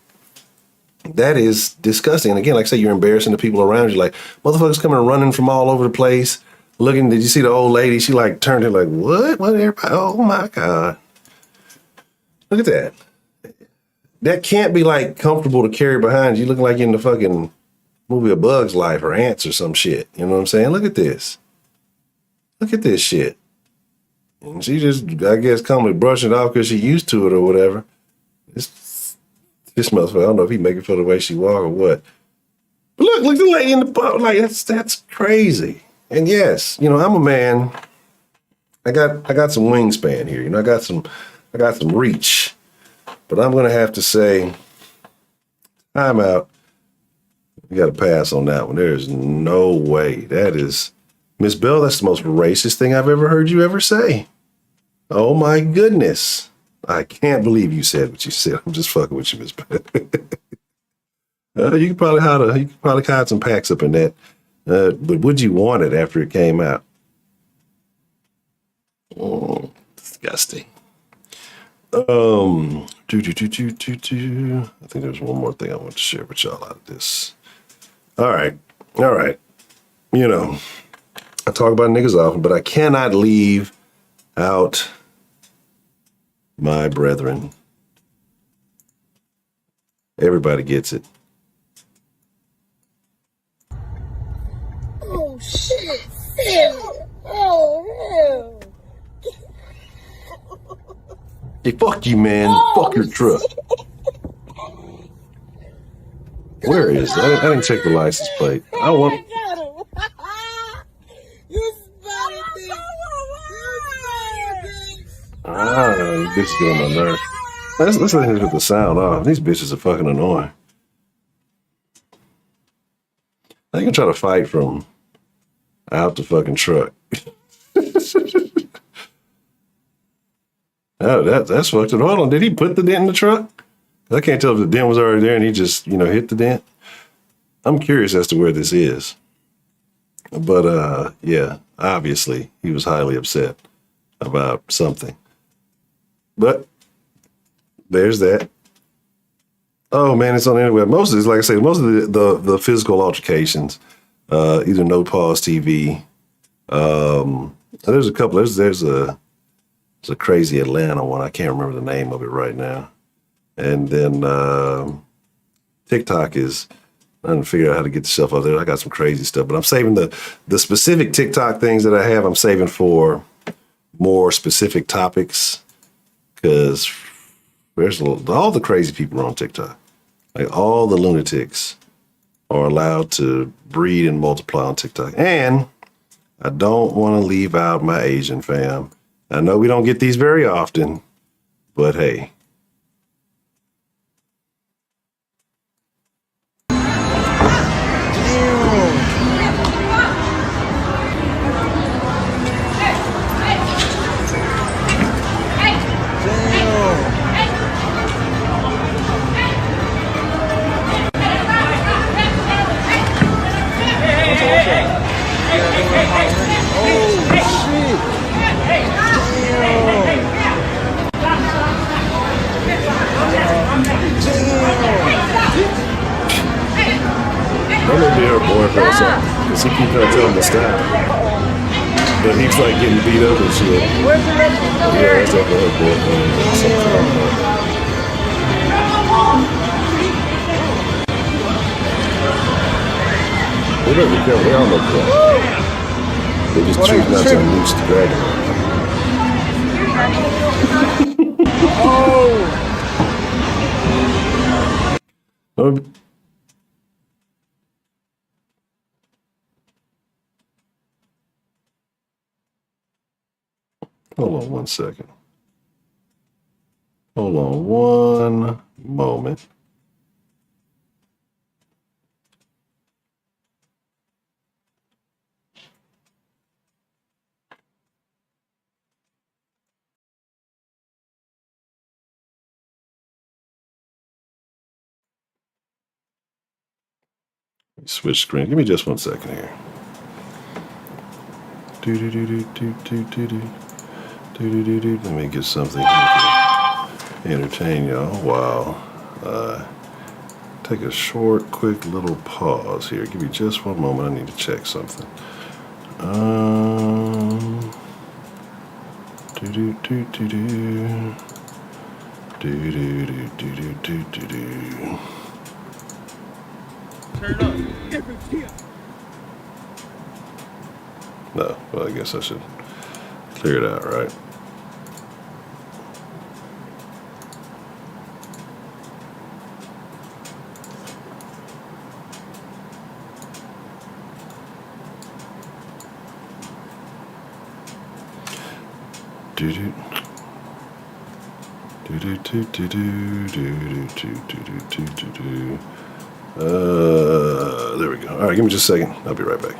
That is disgusting. And again, like I say, you're embarrassing the people around you. Like, motherfuckers coming and running from all over the place. Looking, did you see the old lady? She like turned her like, what? What? Everybody? Oh my God. Look at that. That can't be like comfortable to carry behind you. Looking like you're in the fucking movie A Bug's Life or Ants or some shit. You know what I'm saying? Look at this. Look at this shit. And she just, I guess, calmly brushing it off because she used to it or whatever. This motherfucker, I don't know if he make it feel the way she walk or what. But look the lady in the boat. Like, that's crazy. And yes, I'm a man. I got some wingspan here. I got some reach. But I'm gonna have to say, time out. You got to pass on that one. There's no way. That is, Miss Bell, that's the most racist thing I've ever heard you ever say. Oh my goodness. I can't believe you said what you said. I'm just fucking with you, Miss Bell. You could probably hide some packs up in that. But would you want it after it came out? Disgusting. I think there's one more thing I want to share with y'all out of this. All right. You know, I talk about niggas often, but I cannot leave out my brethren. Everybody gets it. Oh, shit. Oh, Hey, fuck you, man. Fuck your truck. Where is it? I didn't check the license plate. I want. You spotted this. These bitches get on my nerves. Let's listen to the sound off. These bitches are fucking annoying. They can try to fight from out the fucking truck. Oh, that's fucked up. Hold on, did he put the dent in the truck? I can't tell if the dent was already there and he just, hit the dent. I'm curious as to where this is. But, yeah, obviously he was highly upset about something. But there's that. Oh, man, it's on the internet. Most of this, like I say, most of the physical altercations, either No Pause TV. There's a couple. There's a crazy Atlanta one. I can't remember the name of it right now. And then TikTok is, I didn't figure out how to get the stuff out there. I got some crazy stuff, but I'm saving the specific TikTok things that I have. I'm saving for more specific topics because there's all the crazy people are on TikTok. Like all the lunatics are allowed to breed and multiply on TikTok. And I don't want to leave out my Asian fam. I know we don't get these very often, but hey. That may be her boyfriend or something, because he keeps trying to tell him to stop. But he's like getting beat up and shit. Where's the rest of the Yeah, that's like her boyfriend or something. They don't be careful, they all know that. They just choose not to unleash the dragon. Hold on one second. Hold on one moment. Switch screen. Give me just 1 second here. Let me get something to entertain y'all while take a short, quick little pause here. Give me just 1 moment. I need to check something. No, well, I guess I should clear it out, right? There we go. All right, give me just a second. I'll be right back.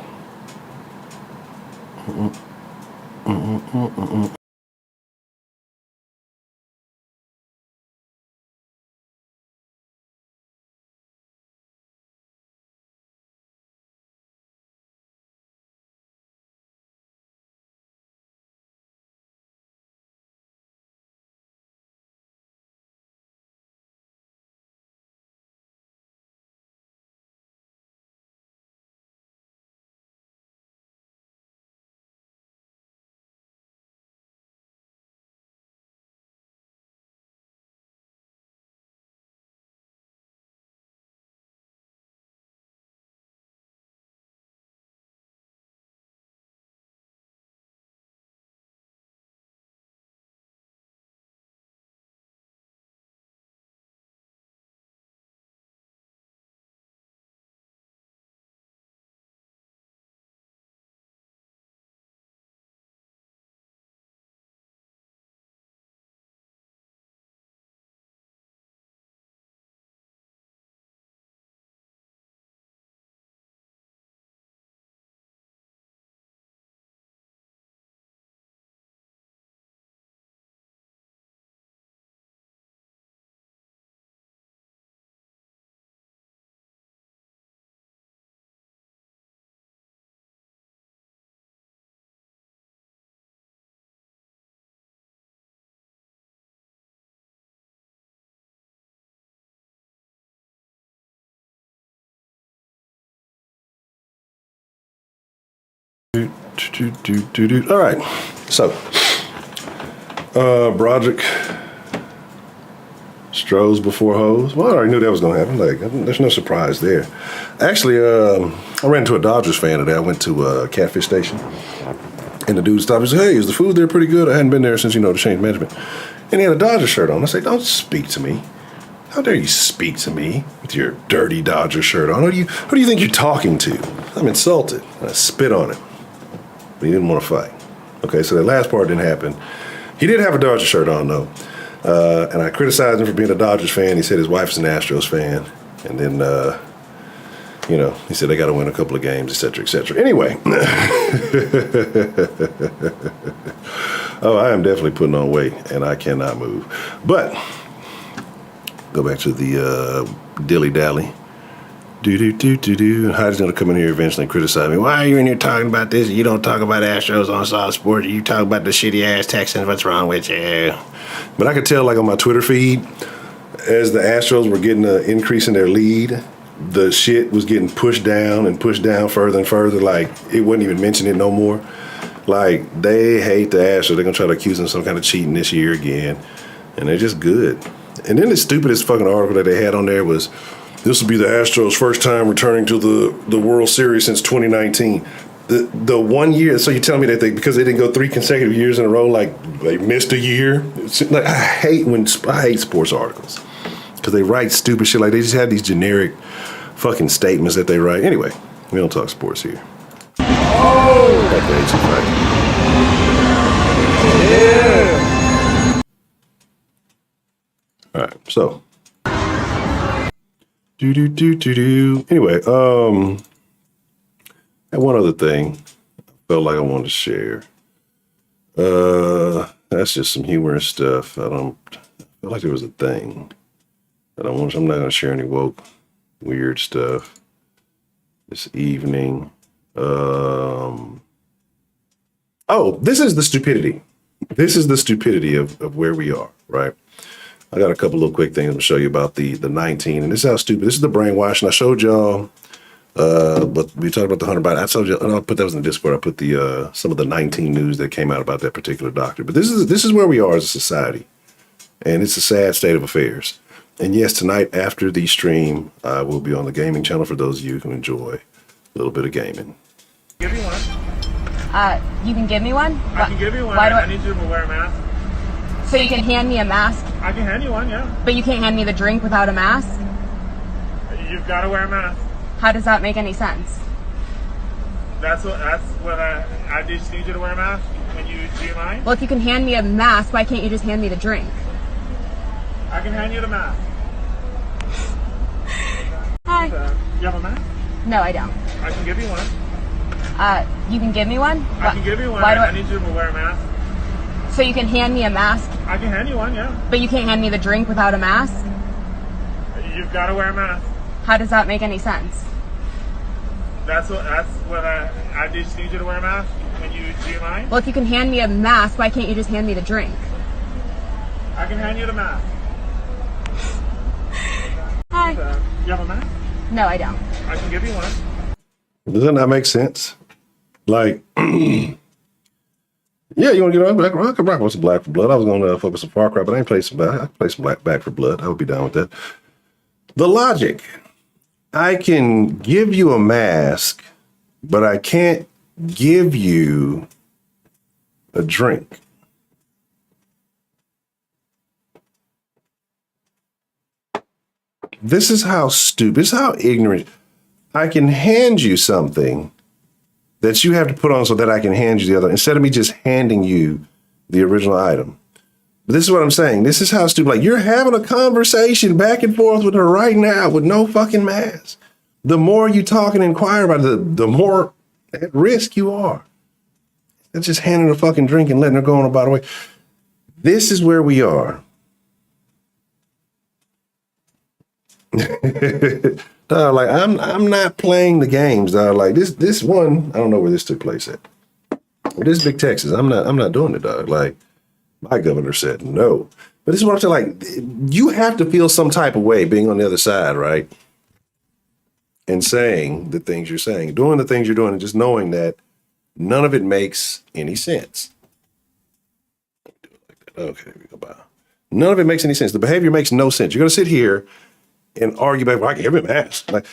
All right, so Broderick strolls before hoes. Well, I already knew that was going to happen. Like, there's no surprise there. Actually, I ran into a Dodgers fan today. I went to a Catfish Station, and the dude stopped and said, "Hey, is the food there pretty good? I hadn't been there since, the change management." And he had a Dodger shirt on. I said, "Don't speak to me. How dare you speak to me with your dirty Dodger shirt on? Who do you think you're talking to?" I'm insulted. And I spit on him. But he didn't want to fight. Okay, so that last part didn't happen. He did have a Dodger shirt on, though. And I criticized him for being a Dodgers fan. He said his wife's an Astros fan. And then, he said they got to win a couple of games, et cetera, et cetera. Anyway. Oh, I am definitely putting on weight, and I cannot move. But go back to the dilly-dally. And Heidi's going to come in here eventually and criticize me. "Why are you in here talking about this? You don't talk about Astros on Soft Sports. You talk about the shitty-ass Texans. What's wrong with you?" But I could tell, like, on my Twitter feed, as the Astros were getting an increase in their lead, the shit was getting pushed down further and further. Like, it wasn't even mentioning it no more. Like, they hate the Astros. They're going to try to accuse them of some kind of cheating this year again. And they're just good. And then the stupidest fucking article that they had on there was, "This will be the Astros' first time returning to the World Series since 2019. The 1 year, so you're telling me that because they didn't go 3 consecutive years in a row, like they missed a year? Like, I hate sports articles because they write stupid shit. Like, they just have these generic fucking statements that they write. Anyway, we don't talk sports here. Oh! Yeah. All right, so. Anyway, and one other thing I felt like I wanted to share. That's just some humorous stuff. I feel like there was a thing. I'm not going to share any woke, weird stuff this evening. This is the stupidity. This is the stupidity of where we are, right? I got a couple little quick things to show you about the 19, and this is how stupid. This is the brainwashing. I showed y'all, but we talked about the Hunter Biden. I told you, and I put that was in the Discord. I put the some of the 19 news that came out about that particular doctor. But this is where we are as a society, and it's a sad state of affairs. And yes, tonight after the stream, I will be on the gaming channel for those of you who enjoy a little bit of gaming. Give me one. You can give me one? I can give you one. I need you to wear a mask. So you can hand me a mask? I can hand you one, yeah. But you can't hand me the drink without a mask? You've got to wear a mask. How does that make any sense? That's what I just need you to wear a mask. Do you mind? Well, if you can hand me a mask, why can't you just hand me the drink? I can hand you the mask. Hi. You have a mask? No, I don't. I can give you one. You can give me one? I can give you one. Why do I need you to wear a mask. So you can hand me a mask, I can hand you one, yeah. but you can't hand me the drink without a mask? You've got to wear a mask. How does that make any sense? That's what I just need you to wear a mask. Do you mind? Well, if you can hand me a mask, why can't you just hand me the drink? I can hand you the mask. Hi. You have a mask? No, I don't. I can give you one. Doesn't that make sense? Like, yeah, you want to get on Black? I could rock with some Black for Blood. I was going to focus on Far Cry, but I ain't play some Black. I play some Back for Blood. I would be down with that. The logic. I can give you a mask, but I can't give you a drink. This is how stupid, this is how ignorant. I can hand you something that you have to put on so that I can hand you the other, instead of me just handing you the original item. But this is what I'm saying. This is how stupid, like you're having a conversation back and forth with her right now with no fucking mask. The more you talk and inquire about it, the more at risk you are. That's just handing her a fucking drink and letting her go on about her way. This is where we are. Dog, like I'm not playing the games, dog. Like this one, I don't know where this took place at. But this is big Texas. I'm not doing it, dog. Like my governor said no. But this is what I'm saying. Like you have to feel some type of way being on the other side, right? And saying the things you're saying, doing the things you're doing, and just knowing that none of it makes any sense. Okay, here we go. Bye. None of it makes any sense. The behavior makes no sense. You're going to sit here and argue back, well, I can give him an ass. Like,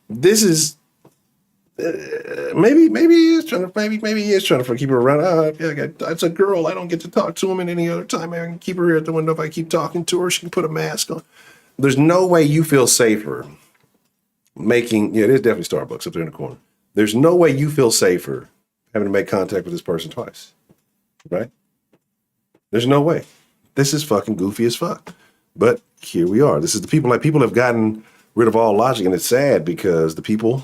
this is maybe he is trying to keep her around. It's a girl. I don't get to talk to him at any other time. I can keep her here at the window. If I keep talking to her, she can put a mask on. There's no way you feel safer making, yeah, there's definitely Starbucks up there in the corner. There's no way you feel safer having to make contact with this person twice, right? There's no way. This is fucking goofy as fuck. But here we are. This is the people, like people have gotten rid of all logic, and it's sad because the people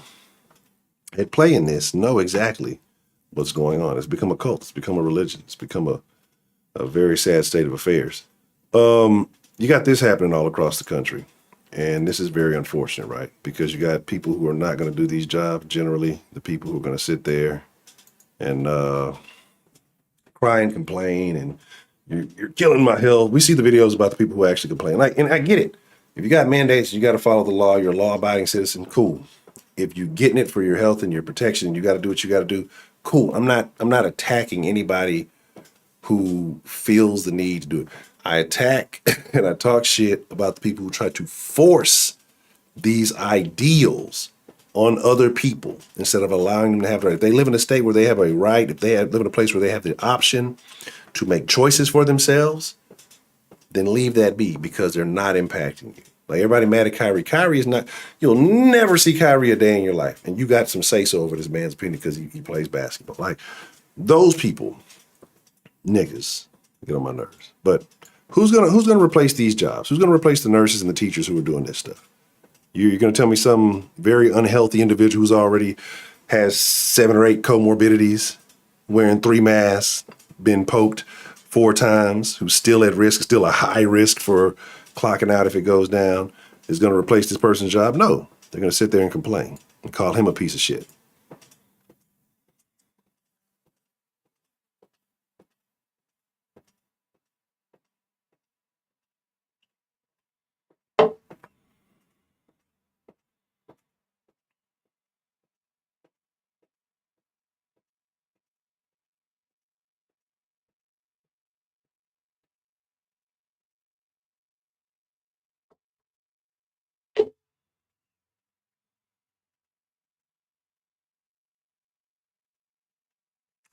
at play in this know exactly what's going on. It's become a cult. It's become a religion. It's become a very sad state of affairs. You got this happening all across the country, and this is very unfortunate, right? Because you got people who are not going to do these jobs, generally, the people who are going to sit there and cry and complain, and you're killing my health. We see the videos about the people who actually complain. Like, and I get it. If you got mandates, you got to follow the law. You're a law-abiding citizen. Cool. If you're getting it for your health and your protection, you got to do what you got to do. Cool. I'm not attacking anybody who feels the need to do it. I attack and I talk shit about the people who try to force these ideals on other people instead of allowing them to have the right. If they live in a state where they have a right, if they live in a place where they have the option to make choices for themselves, then leave that be because they're not impacting you. Like everybody mad at Kyrie. Kyrie is not, you'll never see Kyrie a day in your life. And you got some say-so over this man's opinion because he plays basketball. Like those people, niggas, get on my nerves. But who's gonna replace these jobs? Who's gonna replace the nurses and the teachers who are doing this stuff? You're gonna tell me some very unhealthy individual who's already has 7 or 8 comorbidities, wearing 3 masks, been poked 4 times, who's still at risk, still a high risk for clocking out if it goes down, is going to replace this person's job? No, they're going to sit there and complain and call him a piece of shit.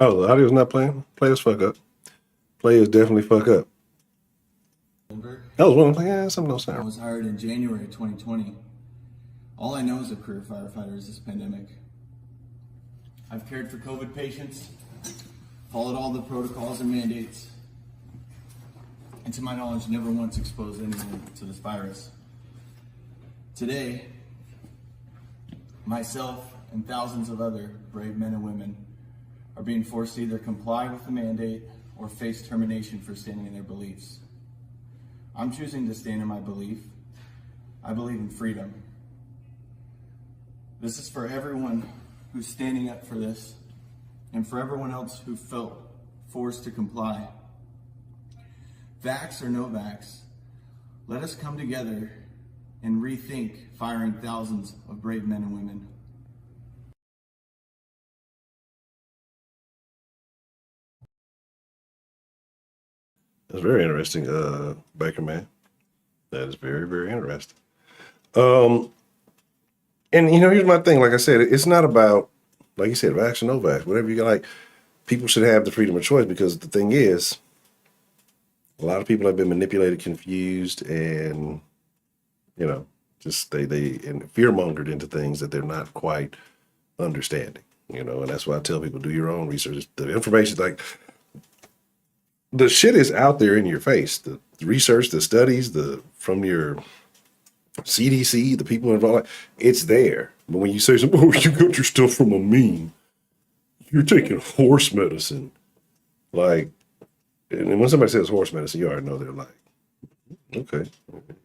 Oh, the audio's not playing? Play as fuck up. Play as definitely fuck up. That was one of them. Yeah, something else. I was hired in January 2020. All I know as a career firefighter is this pandemic. I've cared for COVID patients, followed all the protocols and mandates, and to my knowledge, never once exposed anyone to this virus. Today, myself and thousands of other brave men and women are being forced to either comply with the mandate or face termination for standing in their beliefs. I'm choosing to stand in my belief. I believe in freedom. This is for everyone who's standing up for this and for everyone else who felt forced to comply. Vax or no vax, let us come together and rethink firing thousands of brave men and women. That's very interesting, Baker man. That is very, very interesting. And here's my thing. Like I said, it's not about, like you said, vax or no vax, whatever you like. People should have the freedom of choice, because the thing is, a lot of people have been manipulated, confused, and just they and fear mongered into things that they're not quite understanding. And that's why I tell people, do your own research. The information, like, the shit is out there in your face. The research, the studies, from your CDC, the people involved, it's there. But when you say something, oh, you got your stuff from a meme, you're taking horse medicine. Like, and when somebody says horse medicine, you already know they're like, okay,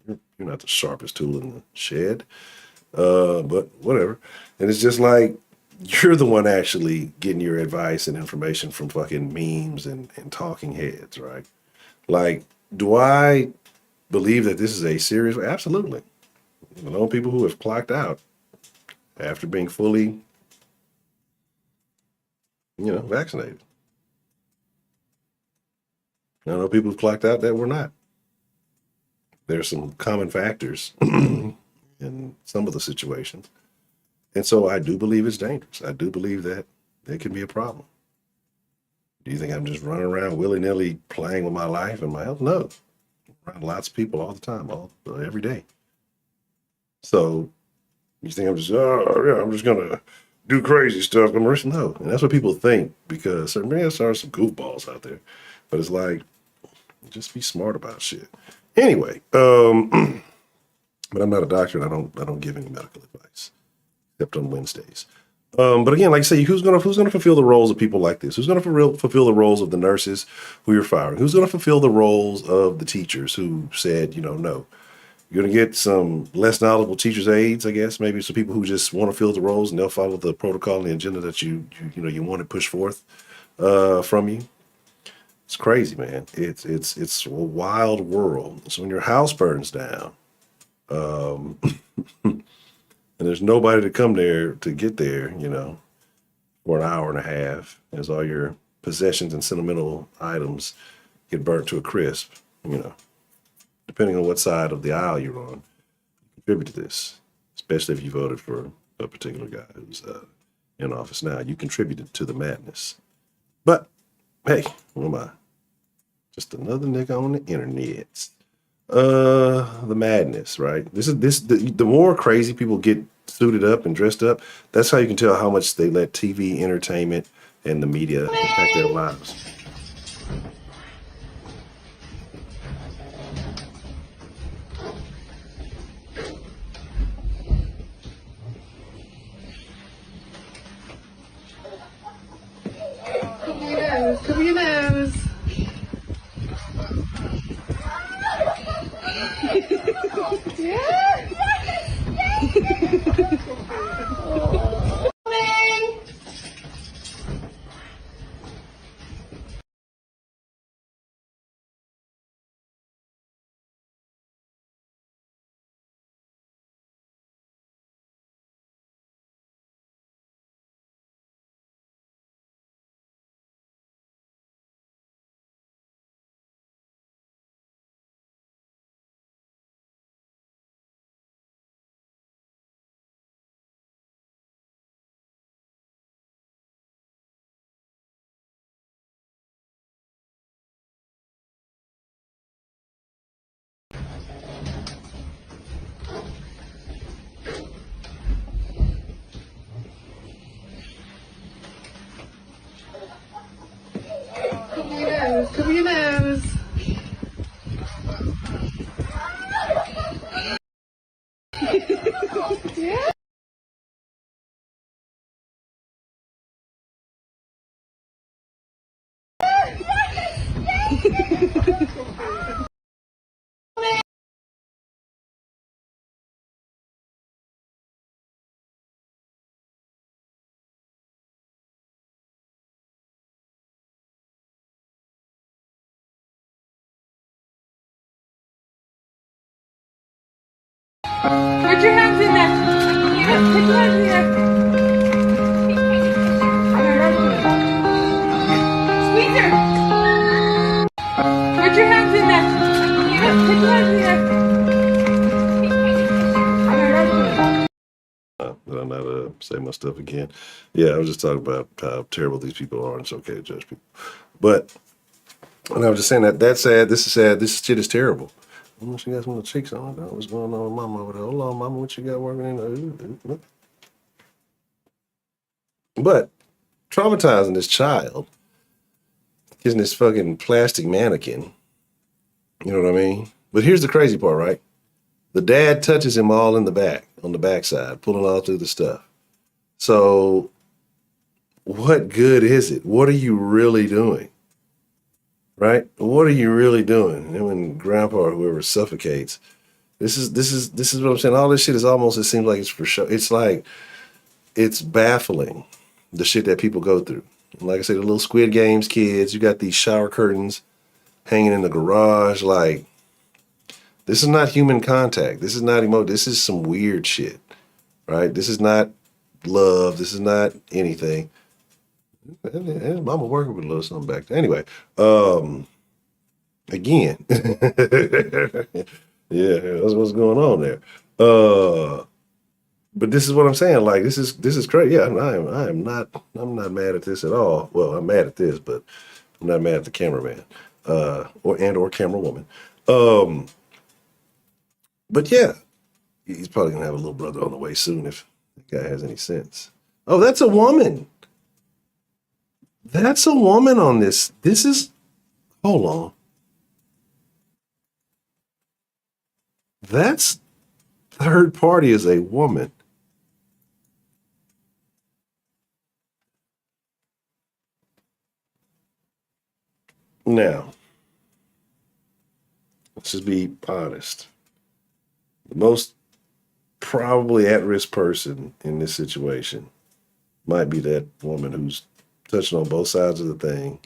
you're not the sharpest tool in the shed, but whatever. And it's just like, you're the one actually getting your advice and information from fucking memes and talking heads, right? Like, do I believe that this is a serious? Absolutely. I know people who have clocked out after being fully, vaccinated. I know people who've clocked out that were not. There's some common factors in some of the situations. And so I do believe it's dangerous. I do believe that it can be a problem. Do you think I'm just running around willy-nilly playing with my life and my health? No. I'm around lots of people all the time, every day. So you think I'm just, I'm just going to do crazy stuff. No. And that's what people think, because there are some goofballs out there. But it's like, just be smart about shit. Anyway, but I'm not a doctor, and I don't give any medical advice, except on Wednesdays. But again, like I say, who's gonna fulfill the roles of people like this? Who's gonna fulfill the roles of the nurses who you're firing? Who's gonna fulfill the roles of the teachers who said, no? You're gonna get some less knowledgeable teachers' aides, I guess, maybe some people who just want to fill the roles and they'll follow the protocol and the agenda that you want to push forth from you. It's crazy, man. It's a wild world. So when your house burns down, and there's nobody to come there to get there, for an hour and a half, as all your possessions and sentimental items get burnt to a crisp, depending on what side of the aisle you're on, contribute to this, especially if you voted for a particular guy who's in office now. You contributed to the madness. But hey, what am I? Just another nigga on the internet. The madness, right? The more crazy people get suited up and dressed up, that's how you can tell how much they let TV, entertainment, and the media impact their lives. Cover your nose. Put your hands in there. Put your hands in there. Squeeze her. Put your hands in there. Put your hands in there. Did I not say my stuff again? Yeah, I was just talking about how terrible these people are, and it's okay to judge people. But, and I was just saying that's sad, this is sad, this shit is terrible. She got some little cheeks on. I don't know what's going on with mama over there. Hold on, mama, what you got working in? But traumatizing this child, using this fucking plastic mannequin. You know what I mean? But here's the crazy part, right? The dad touches him all in the back, on the backside, pulling all through the stuff. So what good is it? What are you really doing? Right? What are you really doing? And when grandpa or whoever suffocates, this is what I'm saying. All this shit is almost, it seems like it's for show. It's like, it's baffling, the shit that people go through. And like I said, the little Squid Games kids, you got these shower curtains hanging in the garage. Like, this is not human contact. This is not this is some weird shit, right? This is not love. This is not anything. And mama working with a little something back there. Anyway, again, yeah, that's what's going on there. But this is what I'm saying. Like, this is crazy. Yeah, I'm not mad at this at all. Well, I'm mad at this, but I'm not mad at the cameraman, or camera woman. But yeah, he's probably gonna have a little brother on the way soon if that guy has any sense. Oh, that's a woman. That's a woman on this. This is, hold on. That's third party is a woman. Now, let's just be honest. The most probably at-risk person in this situation might be that woman who's touching on both sides of the thing.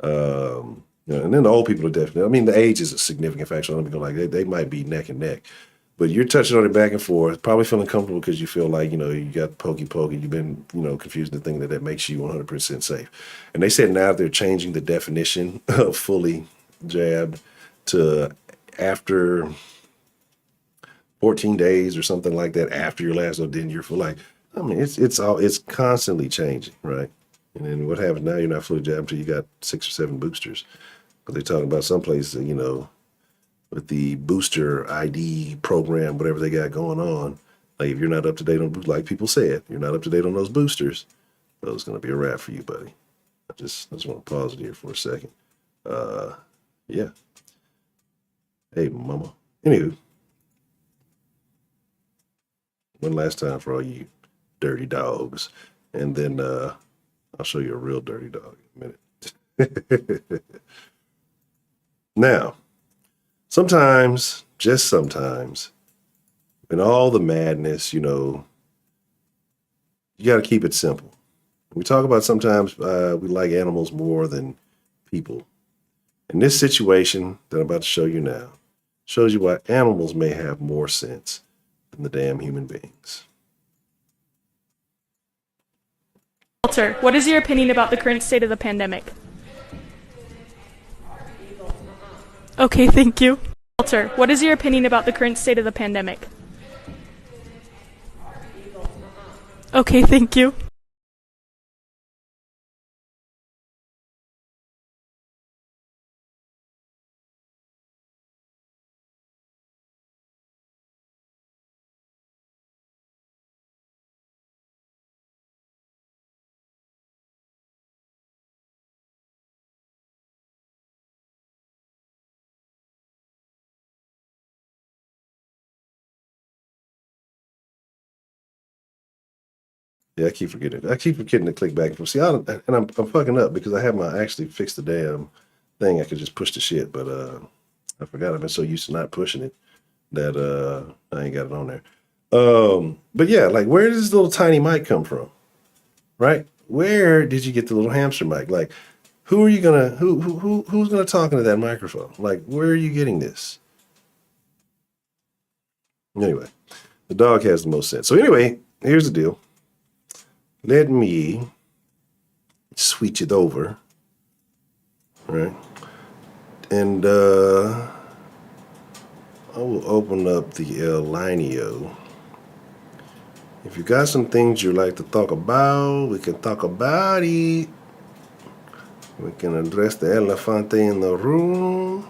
And then the old people are definitely, I mean, the age is a significant factor. I'm going like they might be neck and neck. But you're touching on it back and forth, probably feeling comfortable because you feel like, you got pokey, you've been, confused into thinking that makes you 100% safe. And they said now they're changing the definition of fully jabbed to after 14 days or something like that, after your last, then you're full. Like, I mean, it's constantly changing, right? And then what happens now, you're not fully jabbed until you got 6 or 7 boosters. But they're talking about some places, with the booster ID program, whatever they got going on, like if you're not up to date on, like people said, you're not up to date on those boosters, well, it's going to be a wrap for you, buddy. I just want to pause it here for a second. Yeah. Hey, mama. Anywho, one last time for all you dirty dogs, and then I'll show you a real dirty dog in a minute. Now, sometimes, just sometimes, in all the madness, you got to keep it simple. We talk about sometimes we like animals more than people. And this situation that I'm about to show you now shows you why animals may have more sense than the damn human beings. Walter, what is your opinion about the current state of the pandemic? Okay, thank you. Walter, what is your opinion about the current state of the pandemic? Okay, thank you. Yeah, I keep forgetting. I keep forgetting to click back and forth. See, I'm fucking up because I have actually fixed the damn thing. I could just push the shit, but I forgot. I've been so used to not pushing it that I ain't got it on there. But yeah, like, where does this little tiny mic come from? Right? Where did you get the little hamster mic? Like, who are you gonna who's gonna talk into that microphone? Like, where are you getting this? Anyway, the dog has the most sense. So anyway, here's the deal. Let me switch it over, right? And I will open up the El Lineo. If you got some things you'd like to talk about, we can talk about it. We can address the elefante in the room.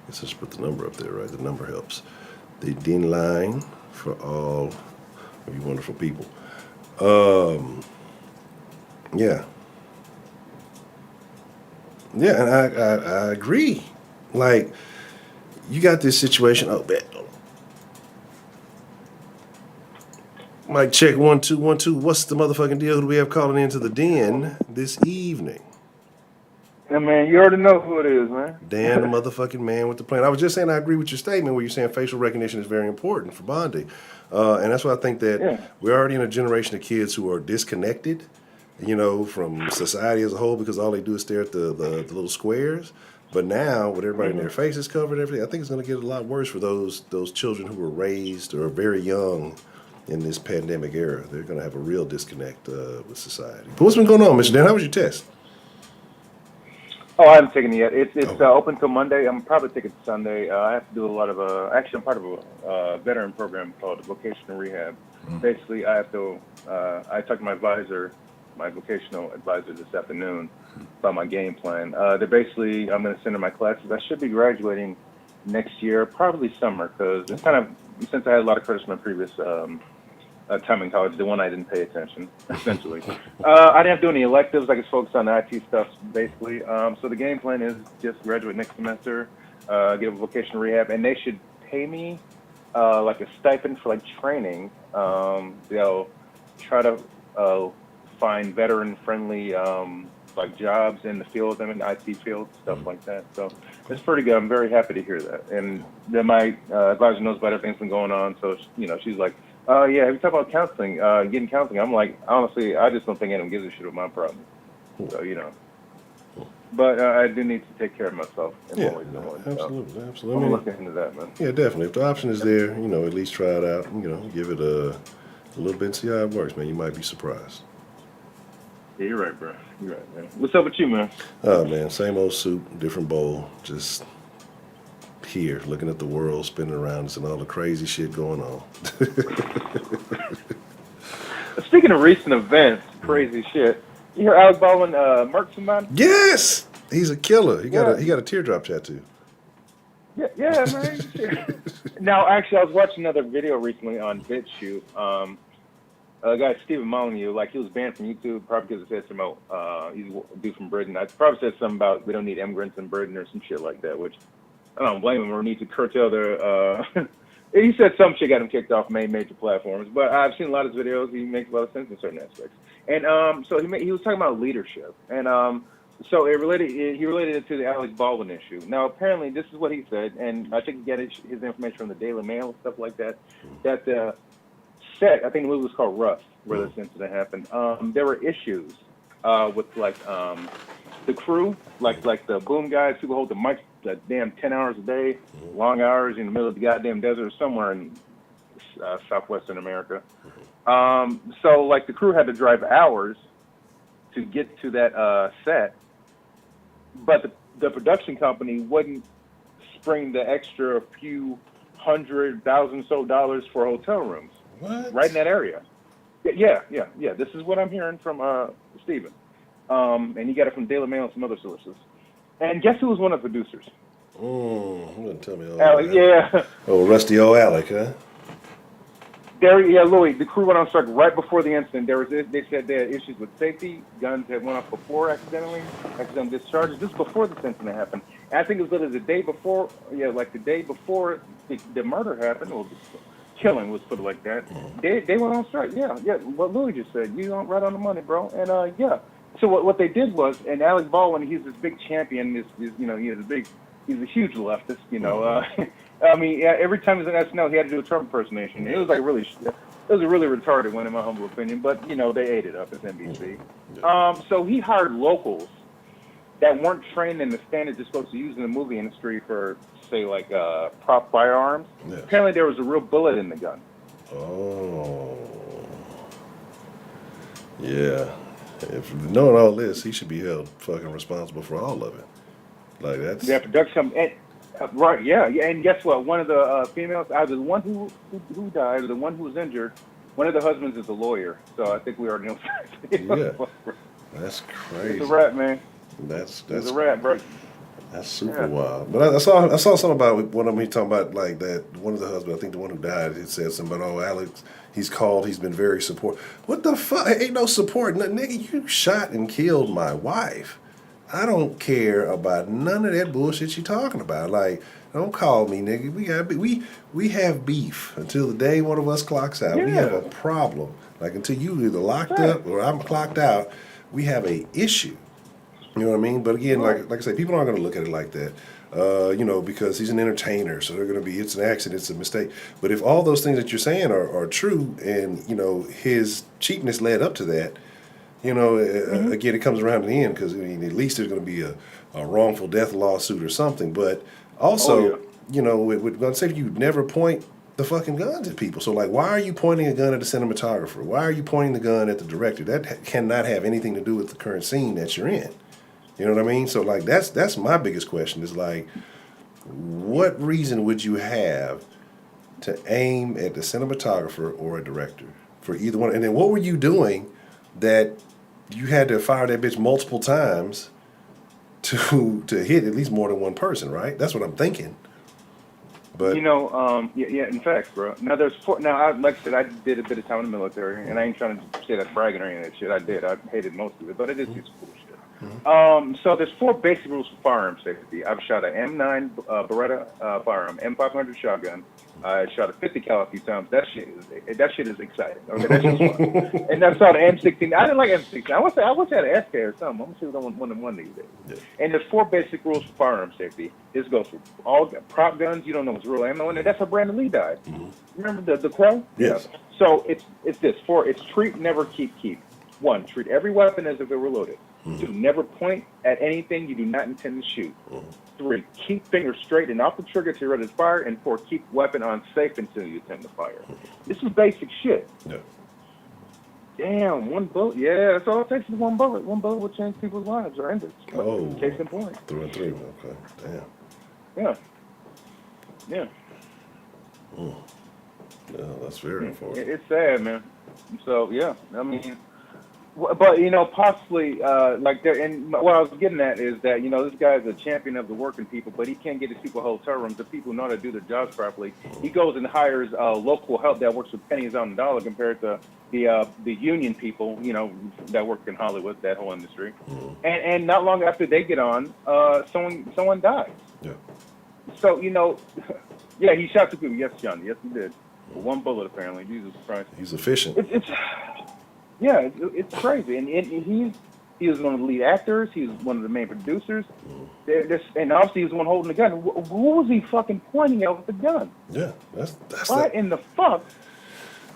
Let's just put the number up there, right? The number helps. The Denline for all of you wonderful people. Yeah. Yeah, and I agree. Like, you got this situation. Oh, man. Mic check 1 2 1 2. What's the motherfucking deal? Who do we have calling into the den this evening? Yeah, man, you already know who it is, man. Dan, the motherfucking man with the plan. I was just saying I agree with your statement where you're saying facial recognition is very important for bonding. And that's why I think that we're already in a generation of kids who are disconnected, you know, from society as a whole because all they do is stare at the little squares. But now, with everybody in their faces covered and everything, I think it's going to get a lot worse for those children who were raised or very young in this pandemic era. They're going to have a real disconnect with society. But what's been going on, Mr. Dan? How was your test? Oh, I haven't taken it yet. It's open till Monday. I'm probably taking it Sunday. I have to do a lot of actually, I'm part of a veteran program called vocational rehab. Basically, I have to. I talked to my advisor, my vocational advisor, this afternoon about my game plan. They're basically, I'm going to send in my classes. I should be graduating next year, probably summer, because it's kind of, since I had a lot of credits from my previous time in college, the one I didn't pay attention, essentially. I didn't have to do any electives. I could focus on the IT stuff, basically. So the game plan is just graduate next semester, get a vocational rehab, and they should pay me like a stipend for like training. They'll try to find veteran-friendly like jobs in the field, I'm in the IT field, stuff like that. So it's pretty good. I'm very happy to hear that. And then my advisor knows about everything that's been going on. So, you know, she's like, yeah, have you talked about counseling, getting counseling? I'm like, honestly, I just don't think anyone gives a shit about my problem. So, you know. But I do need to take care of myself. Yeah, absolutely, absolutely. I'm going to look into that, man. Yeah, definitely. If the option is there, you know, at least try it out. You know, give it a little bit and see how it works, man. You might be surprised. Yeah, you're right, bro. You're right, man. What's up with you, man? Oh, man, same old soup, different bowl. Just here, looking at the world spinning around us and all the crazy shit going on. Speaking of recent events, crazy shit. You hear Alec Baldwin murked somebody? Yes, he's a killer. He got a teardrop tattoo. Yeah, man. Now, actually, I was watching another video recently on BitChute. A guy, Stephen Molyneux, like he was banned from YouTube probably because it said something about he's a dude from Britain. I probably said something about we don't need immigrants in Britain or some shit like that, which I don't blame him or need to curtail their. He said some shit got him kicked off major platforms, but I've seen a lot of his videos. He makes a lot of sense in certain aspects. And so he was talking about leadership, and so he related it to the Alec Baldwin issue. Now, apparently, this is what he said, and I think he got his information from the Daily Mail and stuff like that. That the set, I think the movie was called Rust, where this incident happened. There were issues with like the crew, like the boom guys, people hold the mic that damn 10 hours a day, long hours in the middle of the goddamn desert somewhere in southwestern America. So like the crew had to drive hours to get to that set, but the production company wouldn't spring the extra few $100,000 for hotel rooms. What? Right in that area. Yeah. This is what I'm hearing from Stephen. And he got it from Daily Mail and some other sources. And guess who was one of the producers? You're going to tell me all Alec, that. yeah. Oh, rusty old Alec, huh? Louis, the crew went on strike right before the incident. They said they had issues with safety. Guns had went off before accidental discharges. This before this incident happened. And I think it was literally the day before, like the day before the murder happened, or the killing, was put it like that. They went on strike. Yeah. What Louis just said. You don't right on the money, bro. And yeah. So what they did was, and Alec Baldwin, he's this big champion. He's a huge leftist. I mean, every time he was on SNL, he had to do a Trump impersonation. It was like it was a really retarded one, in my humble opinion. But they ate it up as NBC. So he hired locals that weren't trained in the standards they're supposed to use in the movie industry for, say, like prop firearms. Yeah. Apparently, there was a real bullet in the gun. Oh. Yeah. If knowing all this, he should be held fucking responsible for all of it. Like that's. Yeah, production. And, right. Yeah. Yeah. And guess what? One of the females, either the one who died or the one who was injured, one of the husbands is a lawyer. So I think we already know. Yeah. That's crazy. It's a rap, man. That's it's a rap, bro. That's super wild. But I saw something about one of them. He talking about like that one of the husbands. I think the one who died. It said something about, oh, Alex. He's called. He's been very supportive. What the fuck? Ain't no support, nigga. You shot and killed my wife. I don't care about none of that bullshit you talking about. Like, don't call me, nigga. We have beef until the day one of us clocks out. Yeah. We have a problem. Like until you either locked up or I'm clocked out, we have a issue. You know what I mean? But again, like I say, people aren't going to look at it like that. Because he's an entertainer, so they're going to be, it's an accident, it's a mistake. But if all those things that you're saying are true, and his cheapness led up to that, again, it comes around to the end because at least there's going to be a wrongful death lawsuit or something. But also, with gun safety, you never point the fucking guns at people. So like, why are you pointing a gun at the cinematographer? Why are you pointing the gun at the director? That cannot have anything to do with the current scene that you're in. You know what I mean? So like that's my biggest question is like, what reason would you have to aim at the cinematographer or a director for either one? And then what were you doing that you had to fire that bitch multiple times to hit at least more than one person, right? That's what I'm thinking. But yeah, in fact, bro. Now there's four. Now, like I said, I did a bit of time in the military, and I ain't trying to say that's bragging or any of that shit. I did. I hated most of it, but it is just cool shit. So there's four basic rules for firearm safety. I've shot an M9 Beretta firearm, M500 shotgun. I shot a 50 cal a few times. That shit is exciting. Okay, that shit's fun. And I saw the M16. I didn't like M16. I wish I had an SK or something. I'm gonna see one these days. Yeah. And there's four basic rules for firearm safety. This goes for all prop guns. You don't know what's real ammo in it. That's how Brandon Lee died. Remember the Crow? Yes. Yeah. So it's this. Four. It's treat, never, keep. 1, treat every weapon as if it were loaded. 2, never point at anything you do not intend to shoot. 3, keep fingers straight and off the trigger till you're ready to fire. And 4, keep weapon on safe until you intend to fire. This is basic shit. Yeah. Damn, one bullet. Yeah, that's all it takes is one bullet. One bullet will change people's lives or end it. Oh. Case in point. Through and through. Okay. Damn. Yeah. Yeah. Yeah, that's very unfortunate. It's sad, man. So, yeah, I mean... But possibly like there. And what I was getting at is that this guy is a champion of the working people, but he can't get his people hotel rooms. The people know how to do their jobs properly. He goes and hires local help that works with pennies on the dollar compared to the union people, that work in Hollywood, that whole industry. And not long after they get on, someone dies. Yeah. So yeah, he shot 2 people. Yes, John. Yes, he did. One bullet apparently. Jesus Christ. He's efficient. Yeah, it's crazy, and he was one of the lead actors. He was one of the main producers, and obviously he was the one holding the gun. Who was he fucking pointing at with the gun? Yeah, that's what in the fuck?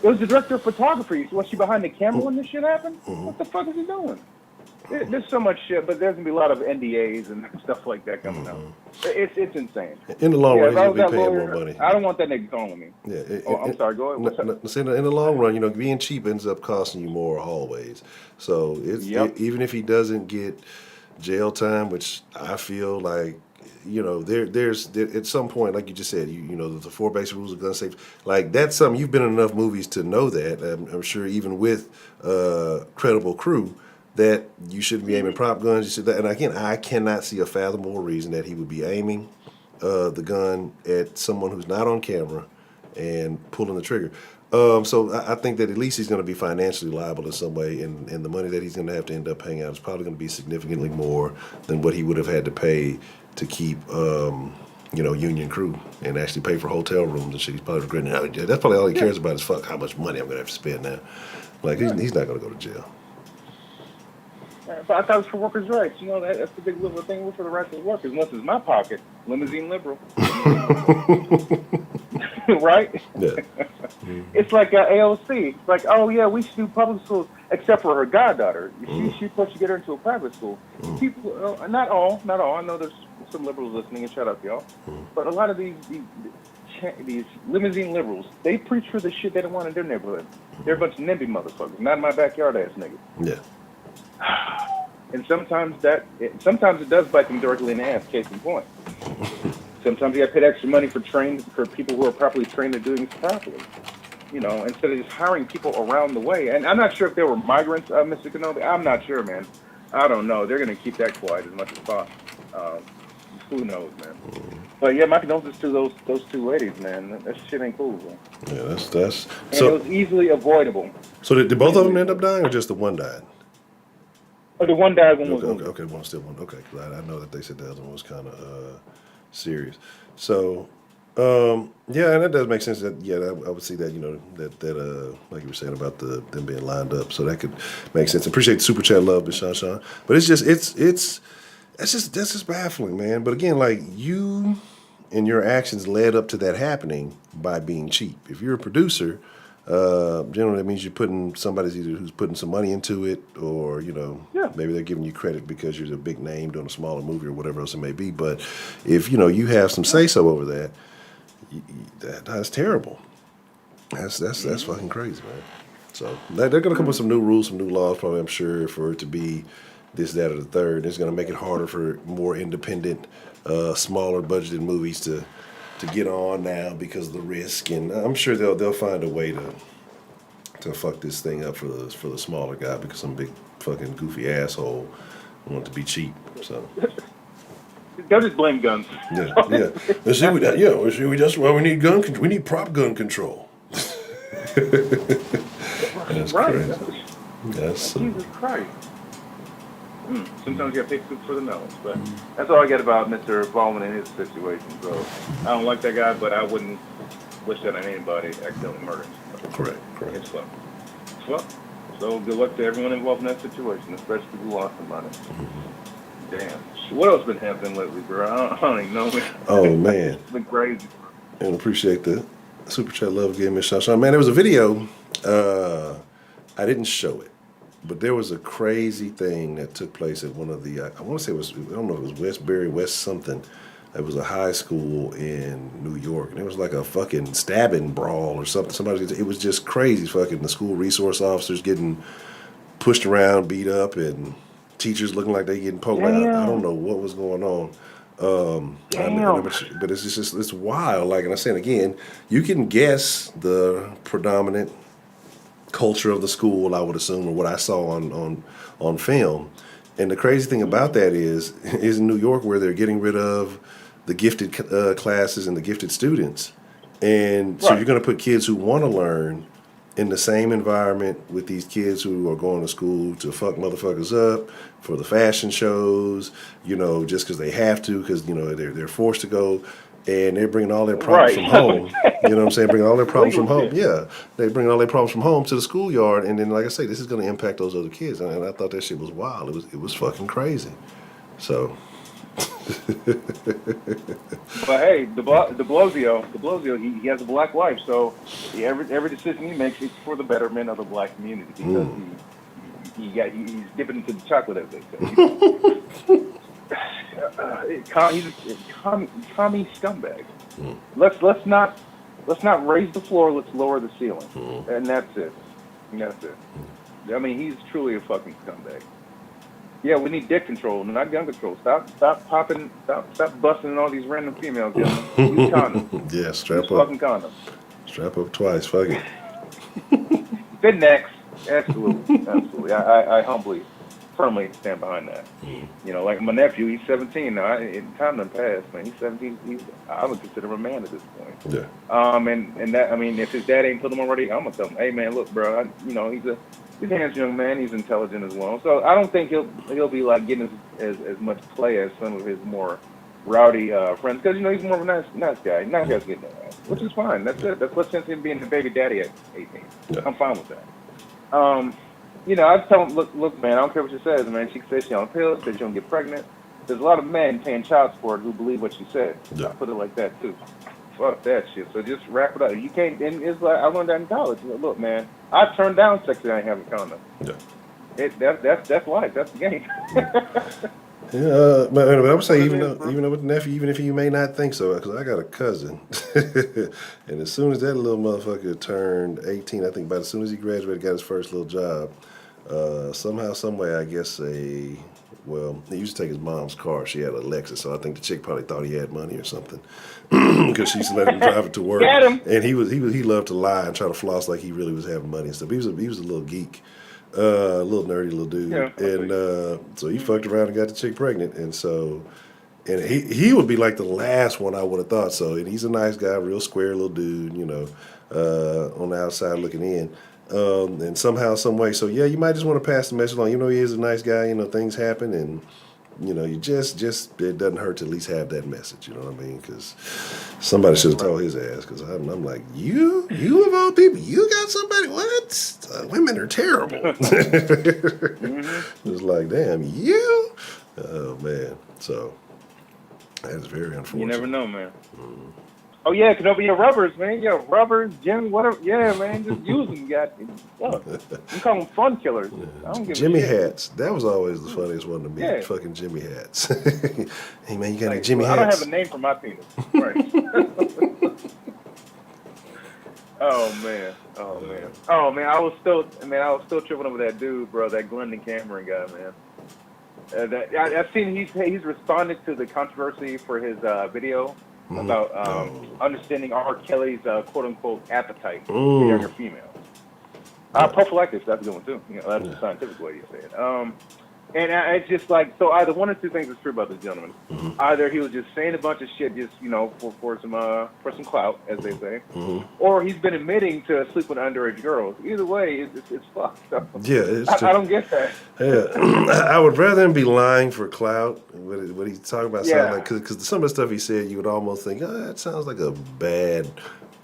It was the director of photography. Was she behind the camera when this shit happened? What the fuck is he doing? There's so much shit, but there's gonna be a lot of NDAs and stuff like that coming out. It's insane. In the long run, he's gonna be paying more money. I don't want that nigga calling me. Yeah. I'm sorry. Go ahead. In the long run, being cheap ends up costing you more always. So even if he doesn't get jail time, which I feel like, there's at some point, like you just said, the 4 basic rules of gun safety. Like that's something you've been in enough movies to know that. I'm sure even with credible crew. That you shouldn't be aiming prop guns. You should, and again, I cannot see a fathomable reason that he would be aiming the gun at someone who's not on camera and pulling the trigger. So I think that at least he's going to be financially liable in some way, and the money that he's going to have to end up paying out is probably going to be significantly more than what he would have had to pay to keep, union crew and actually pay for hotel rooms and shit. He's probably regretting it. That's probably all he cares about is how much money I'm going to have to spend now. Like he's not going to go to jail. But I thought it was for workers' rights. That's the big liberal thing. We're for the rights of workers. Unless it's my pocket, limousine liberal. Right? Yeah. It's like AOC. It's like, oh yeah, we should do public schools. except for her goddaughter. She's supposed to get her into a private school. People, not all. I know there's some liberals listening, and shout out to y'all. But a lot of these limousine liberals, they preach for the shit they don't want in their neighborhood. They're a bunch of NIMBY motherfuckers, not in my backyard ass niggas. Yeah. And sometimes it does bite them directly in the ass. Case in point. Sometimes you got to pay extra money for people who are properly trained at doing this properly. You know, instead of just hiring people around the way. And I'm not sure if they were migrants, Mr. Kenobi. I'm not sure, man. I don't know. They're going to keep that quiet as much as possible. Who knows, man? But yeah, my condolences to those two ladies, man. That shit ain't cool, man. Yeah, that's. And So it was easily avoidable. So did both of them end up dying, or just the one died? Oh, the one died, one was okay, one still one. Okay, 'cause I know that they said the other one was kind of serious. So, yeah, and that does make sense. That I would see that, you know, that like you were saying about them being lined up. So that could make sense. Appreciate the super chat, love, Sean. But it's that's just baffling, man. But again, like, you and your actions led up to that happening by being cheap. If you're a producer, generally that means you're putting somebody's either who's putting some money into it, or, you know, maybe they're giving you credit because you're a big name doing a smaller movie or whatever else it may be. But if, you know, you have some say so over that, that's terrible. That's fucking crazy, man. So they're going to come up with some new rules, some new laws, probably, I'm sure, for it to be this, that, or the third. It's going to make it harder for more independent, smaller budgeted movies to get on now because of the risk, and I'm sure they'll find a way to fuck this thing up for the smaller guy, because some big fucking goofy asshole want to be cheap. So they'll just blame guns. Yeah. Let's see, we need we need prop gun control. That's right. crazy. That's Jesus Christ. Sometimes you got to pick soup for the nose, but that's all I get about Mr. Baldwin and his situation. So I don't like that guy, but I wouldn't wish that on anybody accidentally murdering somebody. Correct. It's fucked. So good luck to everyone involved in that situation, especially people who lost somebody. Damn. What else been happening lately, bro? I don't even know. Oh, man. It's been crazy. And appreciate the super chat love gave me a shot. Man, there was a video. I didn't show it, but there was a crazy thing that took place at one of the, I want to say it was, I don't know if it was Westbury, West something. It was a high school in New York, and it was like a fucking stabbing brawl or something. It was just crazy. Fucking the school resource officers getting pushed around, beat up, and teachers looking like they getting poked out. I don't know what was going on. But it's just it's wild. Like, and I'm saying again, you can guess the predominant culture of the school, I would assume, or what I saw on film. And the crazy thing about that is in New York, where they're getting rid of the gifted classes and the gifted students. And so you're going to put kids who want to learn in the same environment with these kids who are going to school to fuck motherfuckers up for the fashion shows, you know, just because they have to, because, you know, they're forced to go. And they're bringing all their problems from home. You know what I'm saying? Bringing all their problems from home. Yeah. They bring all their problems from home to the schoolyard. And then, like I say, this is going to impact those other kids. And I thought that shit was wild. It was fucking crazy. So. But hey, de Blasio, he has a black wife. So every decision he makes is for the betterment of the black community, because he's dipping into the chocolate, as they say. He's a commie scumbag. Let's not raise the floor. Let's lower the ceiling, and that's it. I mean, he's truly a fucking scumbag. Yeah, we need dick control, not gun control. Stop busting all these random females. Use condoms. Yeah, strap Use up. Fucking condoms. Strap up twice. Fuck it. Fit next. Absolutely. I humbly, firmly stand behind that. You know, like my nephew, he's 17 now. Time done passed, man. He's 17. I would consider him a man at this point. Yeah. And that, I mean, if his dad ain't told him already, I'm gonna tell him, hey man, look, bro, he's a handsome young man. He's intelligent as well. So I don't think he'll be like getting as much play as some of his more rowdy friends, because, you know, he's more of a nice guy. Nice guys get that, which is fine. That's it. That's what's sense in being a baby daddy at 18. Yeah. I'm fine with that. You know, I tell him, look, man, I don't care what she says, man. She says she's on pills, says she don't get pregnant. There's a lot of men paying child support who believe what she said. Yeah. I put it like that too. fuck that shit. So just wrap it up. You can't. And it's like I learned that in college. Look, man, I turned down sex that I ain't having a condom. Yeah. That's life. That's the game. Yeah, but I would say even though with the nephew, even if you may not think so, because I got a cousin, and as soon as that little motherfucker turned 18, I think about as soon as he graduated, got his first little job, somehow, some way, I guess he used to take his mom's car. She had a Lexus, so I think the chick probably thought he had money or something, because she used to let him drive it to work. Get him. And he loved to lie and try to floss like he really was having money and stuff. He was a little geek. A little nerdy little dude, and so he fucked around and got the chick pregnant, and he would be like the last one I would have thought so. And he's a nice guy, real square little dude, on the outside looking in, and somehow, some way. So yeah, you might just want to pass the message along. He is a nice guy. Things happen, and you just it doesn't hurt to at least have that message. You know what I mean? Because somebody should have told his ass. Because I'm like, you of all people, you got somebody? What? Women are terrible. It's like, damn, you? Oh man. So that is very unfortunate. You never know, man. Oh yeah, because over your rubbers, man. Yeah, rubbers, gym, whatever. Yeah, man, just use them. You call them fun killers. I don't give Jimmy a shit. hats. That was always the funniest one to me. Yeah. Fucking Jimmy hats. Hey man, you got any Jimmy I don't hats? have a name for my penis. Right. Oh man. I was still tripping over that dude, bro. That Glendon Cameron guy, man. I've seen he's responded to the controversy for his video about understanding R. Kelly's quote unquote appetite for younger females. Prophylactics, that's a good one too. That's the scientific way you say it. And it's just like, so either one or two things is true about this gentleman. Either he was just saying a bunch of shit just, for some clout, as they say, or he's been admitting to sleep with underage girls. Either way, it's fucked. So, Yeah, I don't get that. Yeah, I would rather him be lying for clout. What he's talking about sound like, because some of the stuff he said, you would almost think, that sounds like a bad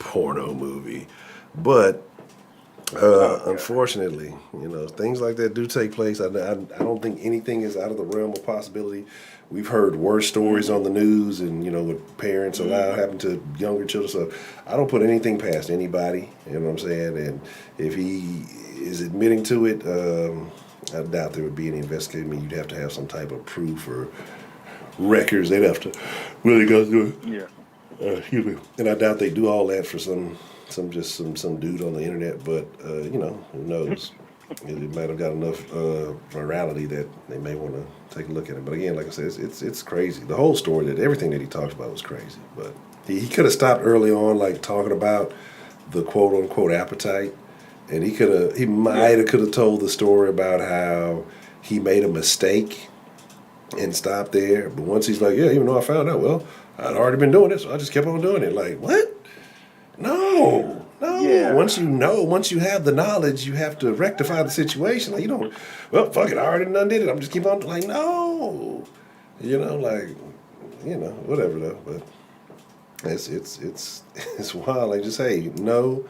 porno movie. But unfortunately, things like that do take place. I don't think anything is out of the realm of possibility. We've heard worse stories on the news, and with parents allow happen to younger children. So I don't put anything past anybody. You know what I'm saying? And if he is admitting to it, I doubt there would be any investigation. I mean, you'd have to have some type of proof or records. They'd have to really go through it. Yeah. Excuse me. And I doubt they do all that for some dude on the internet, but who knows? It might have got enough virality that they may want to take a look at it. But again, like I said, it's crazy. The whole story, everything that he talks about was crazy. But he could have stopped early on, like talking about the quote unquote appetite, and he might have could have told the story about how he made a mistake and stopped there. But once he's like, even though I found out, well, I'd already been doing it, so I just kept on doing it. Like, what? No. Yeah. Once you have the knowledge, you have to rectify the situation. Like, fuck it, I already done did it. I'm just keep on, like, no. Whatever though. But it's wild. Like, just, hey, no,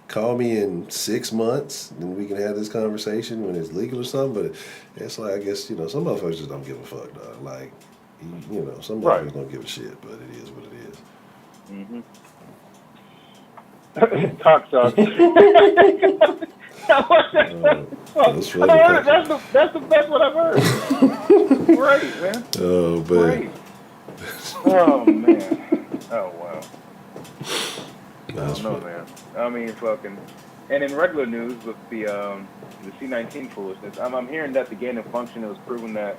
call me in 6 months and we can have this conversation when it's legal or something. But it's like, I guess, some motherfuckers just don't give a fuck, dog. Like, some motherfuckers don't give a shit, but it is what it is. Mm-hmm. Cock talk. That's the best one I've heard. Great, man. Oh, man. Great. Oh, man. Oh, wow. I don't know, man. I mean, fucking. And in regular news with the C-19 foolishness, I'm hearing that the gain of function, it was proven that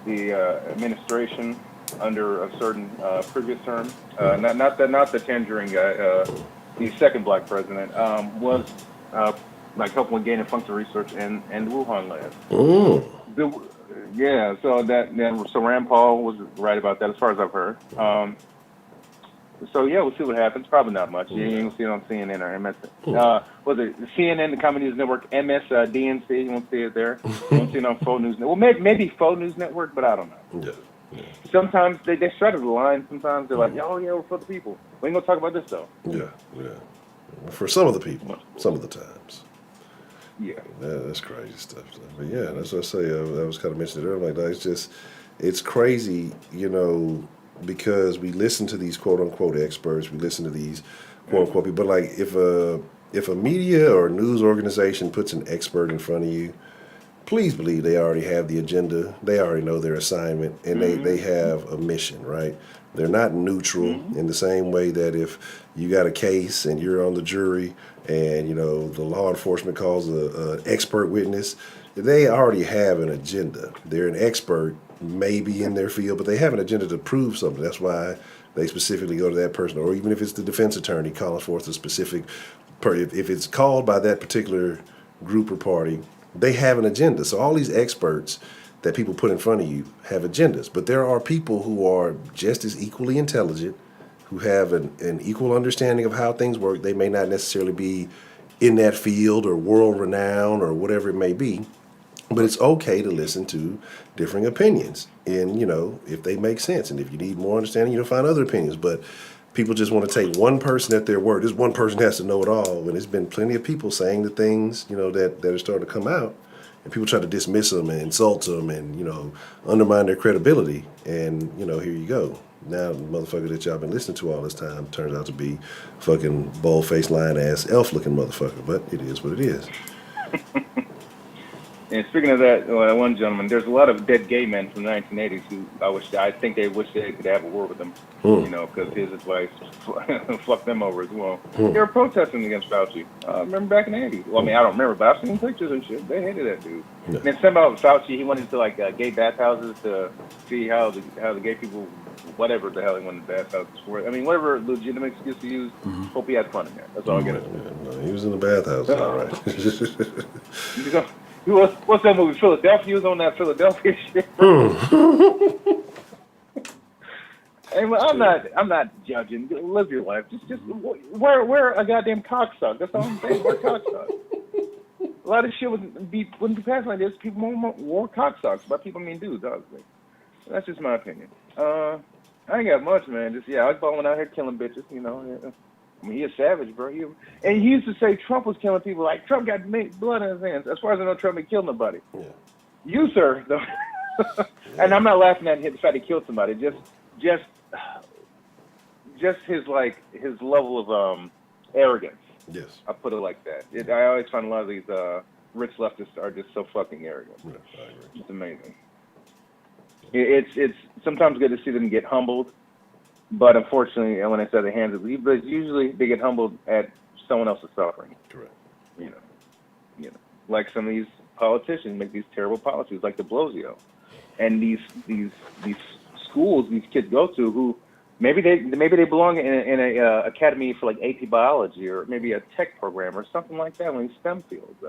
the administration under a certain previous term, not the Tangerine guy, the second black president, was helping with gain of function research in the Wuhan lab. So Rand Paul was right about that as far as I've heard. We'll see what happens. Probably not much. You ain't gonna see it on CNN or MS. Was it CNN, the Comedy News Network, MSDNC? You won't see it there. You won't see it on Faux News Network. Well, maybe Faux News Network, but I don't know. Yeah. Sometimes they straddle the line. Sometimes they're like, oh yeah, we're for the people. We ain't gonna talk about this though. Yeah. For some of the people, some of the times. Yeah. That's crazy stuff. But yeah, that's what I say. I was kind of mentioning it earlier. Like, it's crazy, because we listen to these quote unquote experts, we listen to these quote unquote people. But like if a media or news organization puts an expert in front of you, please believe they already have the agenda. They already know their assignment, and they have a mission, right? They're not neutral in the same way that if you got a case and you're on the jury and, the law enforcement calls an expert witness, they already have an agenda. They're an expert maybe in their field, but they have an agenda to prove something. That's why they specifically go to that person, or even if it's the defense attorney calling forth a specific, if it's called by that particular group or party, they have an agenda. So all these experts that people put in front of you have agendas, but there are people who are just as equally intelligent, who have an equal understanding of how things work. They may not necessarily be in that field or world renowned or whatever it may be, but it's okay to listen to differing opinions and, if they make sense. And if you need more understanding, you'll find other opinions. But people just want to take one person at their word. This one person has to know it all. And there's been plenty of people saying the things, that are starting to come out. And people try to dismiss them and insult them and, undermine their credibility. And, here you go. Now the motherfucker that y'all been listening to all this time turns out to be fucking bold-faced, lying-ass, elf-looking motherfucker. But it is what it is. And speaking of that, one gentleman, there's a lot of dead gay men from the 1980s who I think they wish they could have a word with him, because his advice fucked them over as well. They were protesting against Fauci. Remember back in the 80s? Well, I mean, I don't remember, but I've seen pictures and shit. They hated that dude. Yeah. And then something about Fauci, he went into gay bathhouses to see how the gay people, whatever the hell he went into bathhouses for. I mean, whatever legitimate excuse to use. Hope he had fun in there. That's all I get. No, he was in the bathhouse, all right. What's that movie? Philadelphia? He was on that Philadelphia shit. Hey, well, I'm not judging. Live your life. Just wear a goddamn cocksock. That's all I'm saying. Wear cocksock. A lot of shit wouldn't be passed like this. People wore cocksocks. By people, I mean dudes, obviously. That's just my opinion. I ain't got much, man. I was balling out here killing bitches. I mean, he a savage, bro. And he used to say Trump was killing people. Like, Trump got blood in his hands. As far as I know, Trump ain't killed nobody. Yeah. You, sir, though. And I'm not laughing at the fact he killed somebody. Just his level of arrogance. Yes. I put it like that. I always find a lot of these rich leftists are just so fucking arrogant. Yes, I agree. It's amazing. It's sometimes good to see them get humbled. But unfortunately, when I say the hands of the but usually they get humbled at someone else's suffering. Correct. Like some of these politicians make these terrible policies, like de Blasio, and these schools these kids go to, who maybe they belong in a academy for like AP biology or maybe a tech program or something like that, in STEM fields.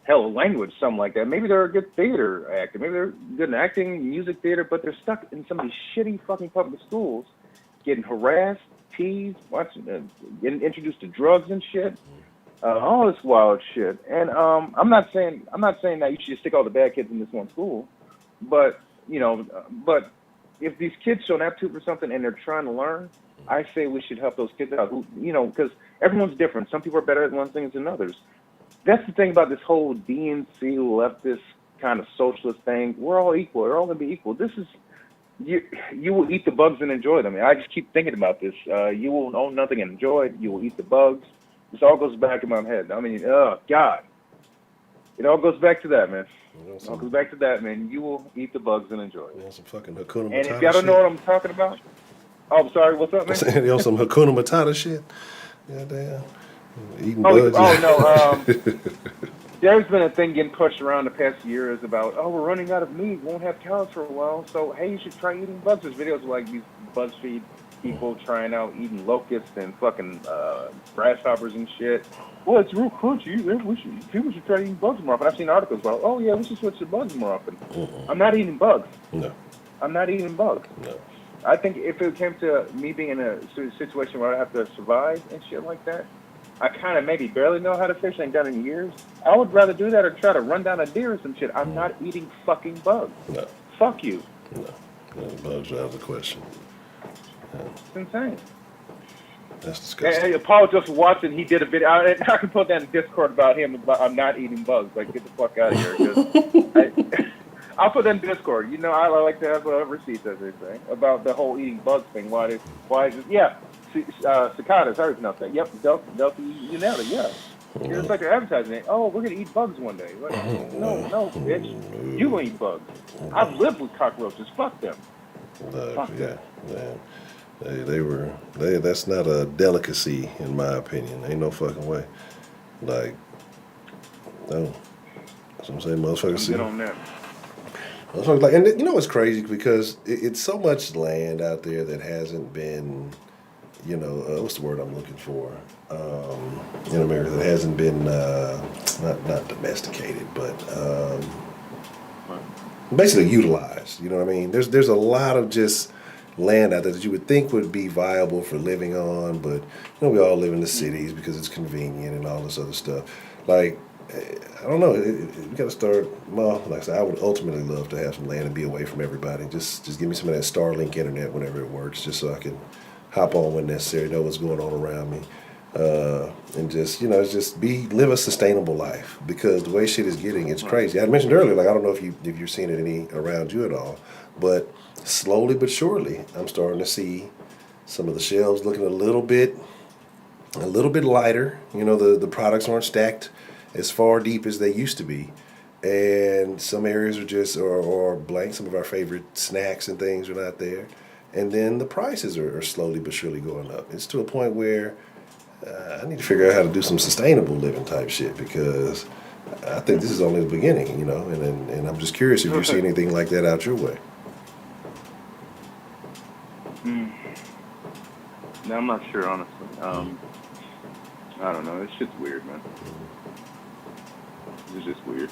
Hell, language, something like that. Maybe they're a good theater actor. Maybe they're good in acting, music theater, but they're stuck in some of these shitty fucking public schools, getting harassed, teased, getting introduced to drugs and shit, all this wild shit. And I'm not saying that you should just stick all the bad kids in this one school, but but if these kids show an aptitude for something and they're trying to learn, I say we should help those kids out. Because everyone's different. Some people are better at one thing than others. That's the thing about this whole DNC leftist kind of socialist thing. We're all equal. We're all going to be equal. This is, you will eat the bugs and enjoy them. I just keep thinking about this. You will own nothing and enjoy it. You will eat the bugs. This all goes back in my head. I mean, oh, God. It all goes back to that, man. It all goes back to that, man. You will eat the bugs and enjoy it. Some fucking Hakuna Matata and if y'all don't know what I'm talking about, oh, I'm sorry, what's up, man? Some Hakuna Matata shit. Goddamn. Eating bugs. No. There's been a thing getting pushed around the past years about, we're running out of meat, won't have cows for a while, so hey, you should try eating bugs. There's videos like these BuzzFeed people trying out eating locusts and fucking grasshoppers and shit. Well, it's real crunchy. People should try eating bugs more often. I've seen articles about, we should switch to bugs more often. I'm not eating bugs. No. I'm not eating bugs. No. I think if it came to me being in a situation where I have to survive and shit like that, I kind of maybe barely know how to fish, ain't done in years. I would rather do that or try to run down a deer or some shit. I'm not eating fucking bugs. No. Fuck you. No, bugs are out of the question. Yeah. It's insane. That's disgusting. Hey, Paul just watching, he did a video. I can put that in Discord about him, about I'm not eating bugs. Like, get the fuck out of here. I'll put that in Discord. You know, I like to have receipts, as they say, about the whole eating bugs thing. Why is it? Yeah, cicadas. How do you pronounce that? Yep, Delphi, you nailed it. Yeah. It's like they're advertising it. Oh, we're gonna eat bugs one day. Like, no, bitch. You gonna eat bugs. I've lived with cockroaches. Fuck them. Fuck them. That's not a delicacy in my opinion. Ain't no fucking way. Like, no. That's what I'm saying. Motherfuckers see. Get on that. Motherfuckers like, and you know what's crazy, because it's so much land out there that hasn't been, you know, what's the word I'm looking for? In America, that hasn't been not domesticated, but basically utilized. You know what I mean? There's a lot of just land out there that you would think would be viable for living on, but you know, we all live in the cities because it's convenient and all this other stuff. Like, I don't know. We got to start. Well, like I said, I would ultimately love to have some land and be away from everybody. Just give me some of that Starlink internet whenever it works, just so I can hop on when necessary, know what's going on around me, and just, you know, live a sustainable life, because the way shit is getting, it's crazy. I mentioned earlier, like, I don't know if you're seeing it any around you at all, but slowly but surely, I'm starting to see some of the shelves looking a little bit lighter. You know, the products aren't stacked as far deep as they used to be, and some areas are just or blank. Some of our favorite snacks and things are not there, and then the prices are slowly but surely going up. It's to a point where I need to figure out how to do some sustainable living type shit, because I think this is only the beginning, you know, and I'm just curious if you see anything like that out your way. No, I'm not sure, honestly. I don't know. It's just weird, man. It's just weird.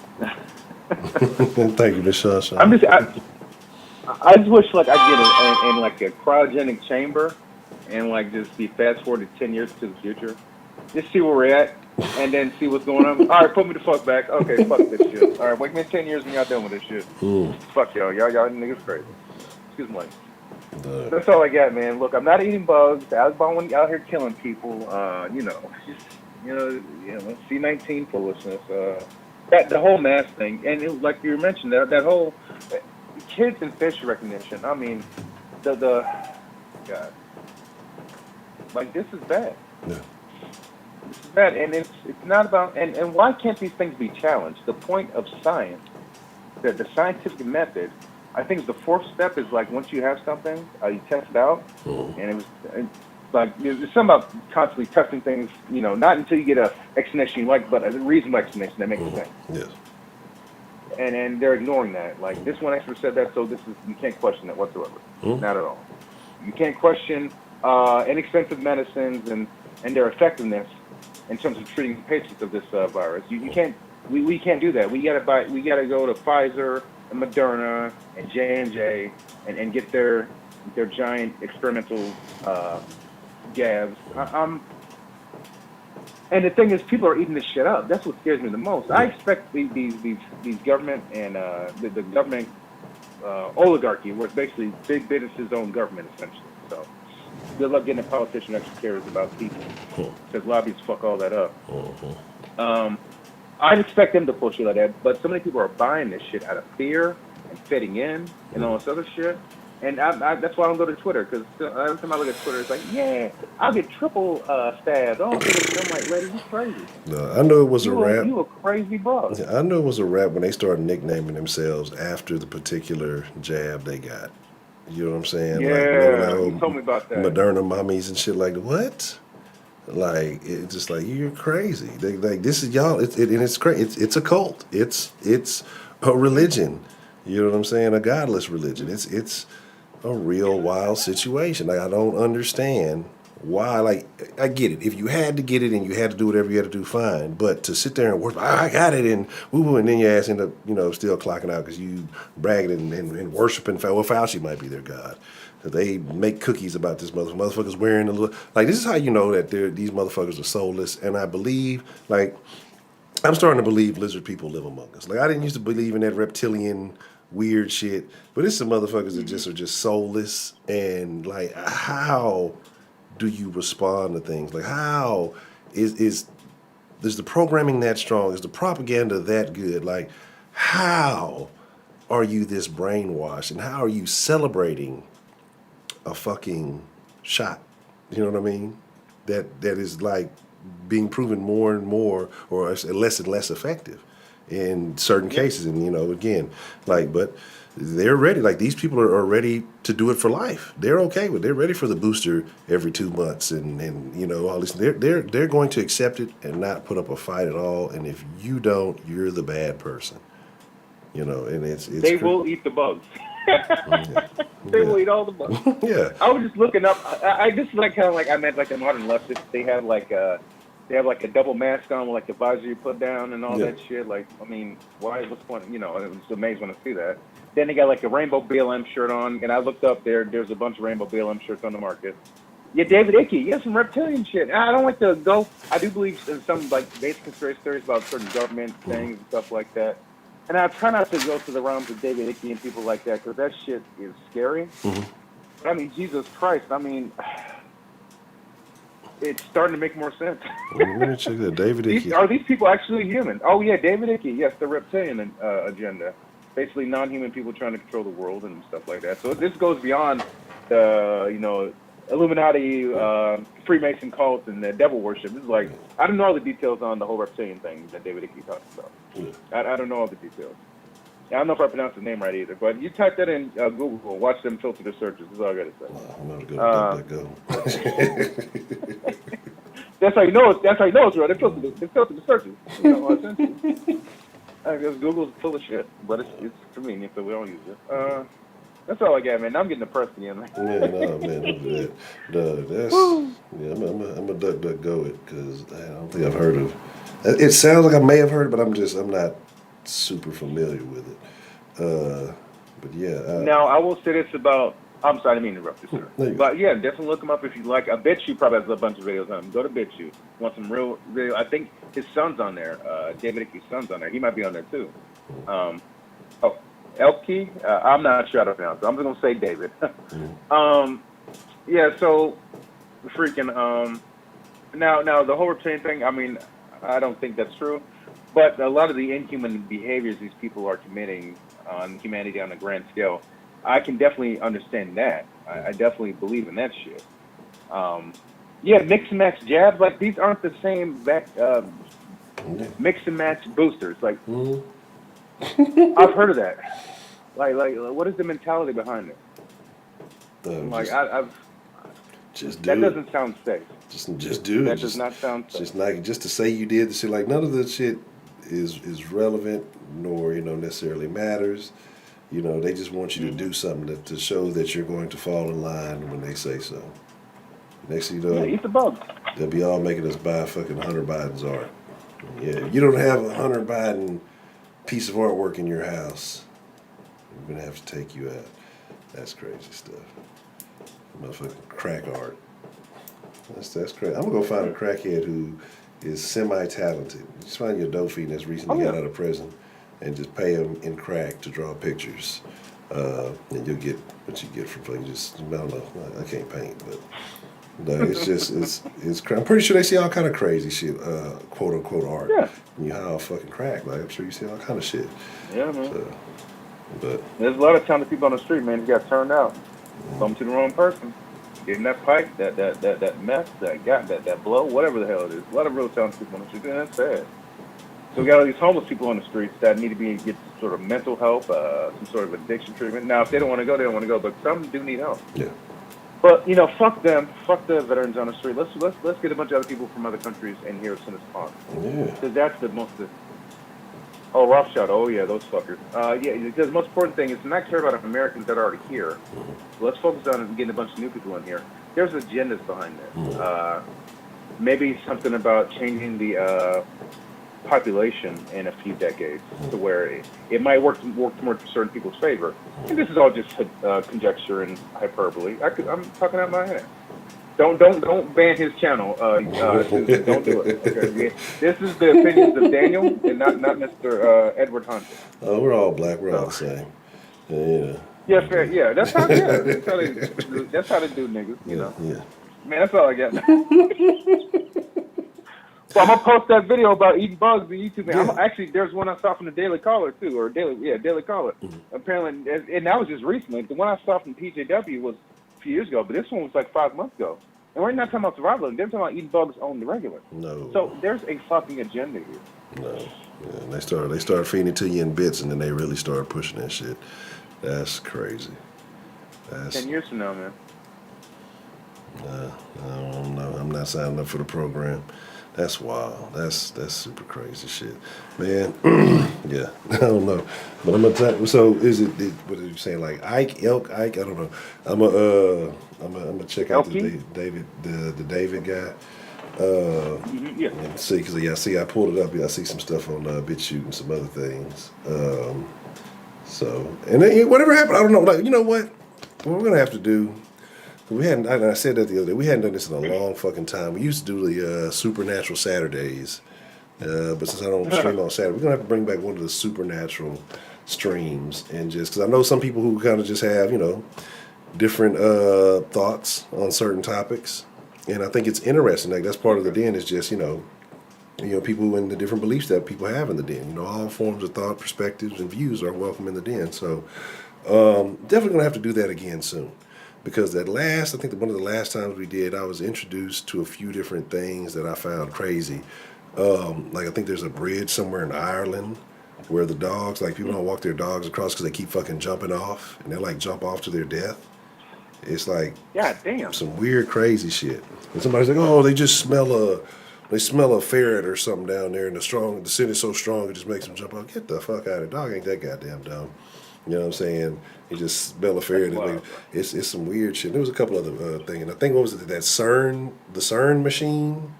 Thank you, Ms. Shaw. I just wish, like, I'd get in like a cryogenic chamber and, like, just be fast forwarded 10 years to the future. Just see where we're at, and then see what's going on. All right, put me the fuck back. Okay, fuck this shit. All right, wake me in 10 years when y'all done with this shit. Fuck y'all. Y'all niggas crazy. Excuse me. That's all I got, man. Look, I'm not eating bugs. I was out here killing people. You know, C-19 foolishness. The whole mask thing, and it, like you mentioned, that whole kids and fish recognition. I mean, the God, like, this is bad. Yeah. This is bad, and it's not about. And why can't these things be challenged? The point of science, the scientific method, I think the fourth step is, like, once you have something, you test it out, and like, there's something about constantly testing things, you know, not until you get a explanation you like, but a reasonable explanation that makes sense. Yes. And they're ignoring that. Like, this one expert said that, so you can't question it whatsoever. Not at all. You can't question inexpensive medicines and their effectiveness in terms of treating patients of this virus. You can't. We can't do that. We gotta go to Pfizer and Moderna and J&J and get their giant experimental jabs. And the thing is, people are eating this shit up. That's what scares me the most. I expect these government and the government oligarchy, where it's basically big business's own government, essentially. So good luck getting a politician that actually cares about people, because lobbyists fuck all that up. I'd expect them to pull shit like that, but so many people are buying this shit out of fear and fitting in and all this other shit. And that's why I don't go to Twitter, because every time I look at Twitter, it's like, yeah, I'll get triple stabbed. Oh, I'm like, lady, you crazy. No, I knew it was a rap. You a crazy bro. Yeah, I knew it was a rap when they started nicknaming themselves after the particular jab they got. You know what I'm saying? Yeah, you told me about that. Moderna mommies and shit like that. What? Like, it's just like, you're crazy. Like, this is y'all. And it's crazy. It's a cult. It's a religion. You know what I'm saying? A godless religion. It's a real wild situation. Like, I don't understand why. Like, I get it. If you had to get it and you had to do whatever you had to do, fine. But to sit there and work, I got it, and woo-woo, and then your ass end up, you know, still clocking out because you bragging and worshiping. Well, Fauci might be their god. They make cookies about this motherfuckers wearing a little. Like, this is how you know that these motherfuckers are soulless. And I believe, like, I'm starting to believe lizard people live among us. Like, I didn't used to believe in that reptilian weird shit, but it's some motherfuckers that are just soulless. And, like, how do you respond to things? Like, how is the programming that strong? Is the propaganda that good? Like, how are you this brainwashed, and how are you celebrating a fucking shot? You know what I mean? That is like being proven more and more, or less and less effective in certain cases. And again, but they're ready. Like, these people are ready to do it for life. They're okay with. They're ready for the booster every 2 months, and all this. They're going to accept it and not put up a fight at all. And if you don't, you're the bad person. And it's they will eat the bugs. They will eat all the bugs. Yeah. I was just looking up. I this is like kind of like I meant like a modern leftist. They have like a double mask on with like the visor you put down and all that shit. Like, I mean, why? What's the point? I was amazed when I see that. Then they got like a rainbow BLM shirt on, and I looked up there. There's a bunch of rainbow BLM shirts on the market. Yeah, David Icke. Yeah, some reptilian shit. I don't like to go. I do believe in some like basic conspiracy theories about certain government things and stuff like that. And I try not to go to the realms of David Icke and people like that, because that shit is scary. But I mean, Jesus Christ. I mean, it's starting to make more sense. Let me check that. David Icke. Are these people actually human? Oh, yeah, David Icke. Yes, the reptilian agenda. Basically, non-human people trying to control the world and stuff like that. So this goes beyond the, Illuminati, Freemason cults, and the devil worship. This is like, I don't know all the details on the whole reptilian thing that David Icke talks about. I don't know all the details. I don't know if I pronounced his name right either, but you type that in Google, watch them filter the searches. That's all I got to say. I'm not going to go. That's how you know it's real. They filter the searches. I guess Google's full of shit, but it's convenient, so we don't use it. That's all I got, man. I'm getting depressed again. Man, don't do that. That's I'm a duck go it, because I don't think I've heard of. It sounds like I may have heard it, but I'm not super familiar with it. But yeah. Now I will say this about. I'm sorry, I didn't mean to interrupt you, sir. But yeah, definitely look him up if you like. I bet you probably has a bunch of videos on him. Go to BitChute. Want some real video? I think his son's on there. David Icke's son's on there. He might be on there too. Elke? I'm not sure how to pronounce it. I'm just gonna say David. Yeah. So, freaking. Now the whole reptilian thing. I mean, I don't think that's true. But a lot of the inhuman behaviors these people are committing on humanity on a grand scale, I can definitely understand that. I definitely believe in that shit. Yeah, mix and match jabs, like these aren't the same mix and match boosters. Like, I've heard of that. Like, what is the mentality behind it? I've just do that. Doesn't sound safe. Just do it. That does not sound safe. Just to say you did the shit. Like, none of the shit is relevant, nor necessarily matters. They just want you to do something to show that you're going to fall in line when they say so. Next thing you know, eat the bug. They'll be all making us buy fucking Hunter Biden's art. Yeah, if you don't have a Hunter Biden piece of artwork in your house, we're gonna have to take you out. That's crazy stuff. Motherfucking crack art. That's crazy. I'm gonna go find a crackhead who is semi-talented. Just find your dope fiend that's recently got out of prison, and just pay him in crack to draw pictures. And you'll get what you get from fucking I don't know. I can't paint, but no, it's just it's. I'm pretty sure they see all kind of crazy shit, quote unquote art. Yeah. And you hire fucking crack, like I'm sure you see all kind of shit. Yeah, man. So, but there's a lot of talented people on the street, man. Who got turned out. Come to the wrong person. Getting that pipe, that meth, that blow, whatever the hell it is. A lot of real talented people on the street, and that's sad. So we got all these homeless people on the streets that need to get sort of mental help, some sort of addiction treatment. Now, if they don't want to go, they don't want to go, but some do need help. Yeah. But fuck them, fuck the veterans on the street. Let's get a bunch of other people from other countries in here as soon as possible. Yeah. Because that's the most. Oh, Rothschild. Oh yeah, those fuckers. Yeah, because the most important thing is to not care about Americans that are already here. So let's focus on getting a bunch of new people in here. There's agendas behind this. Maybe something about changing the population in a few decades to where it might work more to certain people's favor. And this is all just conjecture and hyperbole. I'm talking out my head. Don't ban his channel. Susan, don't do it. Okay? This is the opinions of Daniel and not Mr. Edward Honcho. Oh, we're all black. We're all the same. Yeah. Yeah, fair. Yeah, that's how. Yeah, that's how they do niggas. You know. Yeah. Man, that's all I got. Well, I'm gonna post that video about eating bugs on YouTube. Man, actually, there's one I saw from the Daily Caller too, or Daily Caller. Apparently, and that was just recently. The one I saw from PJW was a few years ago, but this one was like 5 months ago. And we're not talking about survival. They're talking about eating bugs on the regular. No. So there's a fucking agenda here. No. Yeah, and they start feeding it to you in bits, and then they really start pushing that shit. That's crazy. 10 years from now, man. I don't know. I'm not signing up for the program. That's wild. That's super crazy shit, man. Yeah, I don't know, but I'm gonna tell you. So is it? What are you saying? Like Ike? I don't know. I'm gonna check out the David guy. And see, because I pulled it up. I see some stuff on BitChute and some other things. So and then, whatever happened, I don't know. Like, you know what we're gonna have to do. We hadn't. I said that the other day. We hadn't done this in a long fucking time. We used to do the Supernatural Saturdays, but since I don't stream on Saturday, we're gonna have to bring back one of the Supernatural streams and just because I know some people who kind of just have different thoughts on certain topics, and I think it's interesting. Like that's part of the den is just people in the different beliefs that people have in the den. All forms of thought, perspectives, and views are welcome in the den. So definitely gonna have to do that again soon. Because I think one of the last times we did, I was introduced to a few different things that I found crazy. Like I think there's a bridge somewhere in Ireland where the dogs, like people don't walk their dogs across because they keep fucking jumping off, and they like jump off to their death. It's like some weird crazy shit. And somebody's like, oh, they just smell a ferret or something down there, and the scent is so strong it just makes them jump off. Get the fuck out of the dog ain't that goddamn dumb. You know what I'm saying? You just smell a ferret. It's some weird shit. There was a couple other things. And I think, what was it, the CERN machine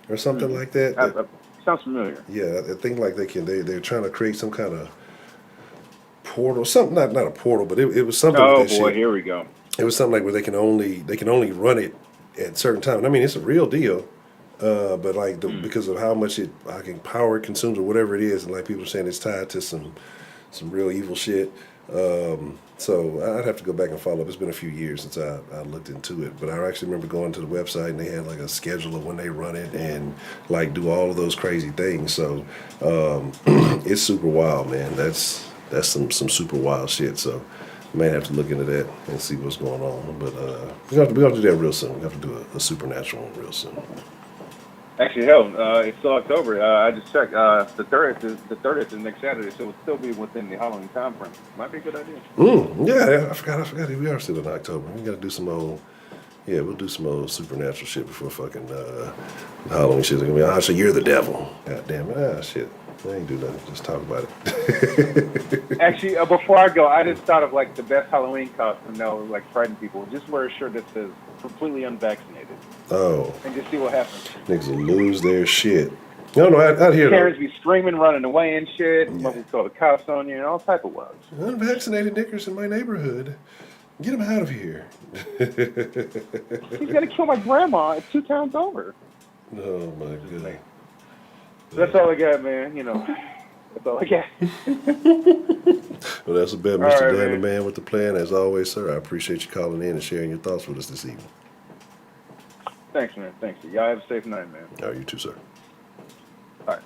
or something like that? Sounds familiar. Yeah, I think like they're trying to create some kind of portal, something, not a portal, but it was something Oh with that boy, shit. here we go. It was something like where they can only run it at certain times. I mean, it's a real deal. But like because of how much power it consumes or whatever it is, and like people are saying it's tied to some real evil shit. So I'd have to go back and follow up. It's been a few years since I looked into it, but I actually remember going to the website and they had like a schedule of when they run it and like do all of those crazy things. So it's super wild, man. That's some super wild shit. So I may have to look into that and see what's going on. But we have to do that real soon. We have to do a supernatural one real soon. Actually, hell, it's still October. I just checked. The 30th is next Saturday, so it'll still be within the Halloween time frame. Might be a good idea. Yeah, I forgot. We are still in October. We got to do some old. Yeah, we'll do some old supernatural shit before fucking Halloween shit. It's gonna be, so you're the devil. God damn it. Shit. I ain't do nothing. Just talk about it. Actually, before I go, I just thought of like the best Halloween costume that would like frighten people. Just wear a shirt that says completely unvaccinated. Oh. And just see what happens. Niggas will lose their shit. No, I'd hear that. Parents be screaming, running away and shit. Yeah. Mother call the cops on you and all type of wild. Unvaccinated niggers in my neighborhood. Get them out of here. He's gonna kill my grandma. It's 2 towns over. Oh my god. That's all I got, man. That's all I got. Well, that's a bet, Mr. Dan, the man with the plan. As always, sir, I appreciate you calling in and sharing your thoughts with us this evening. Thanks, man. Thanks. Y'all have a safe night, man. All right, you too, sir. All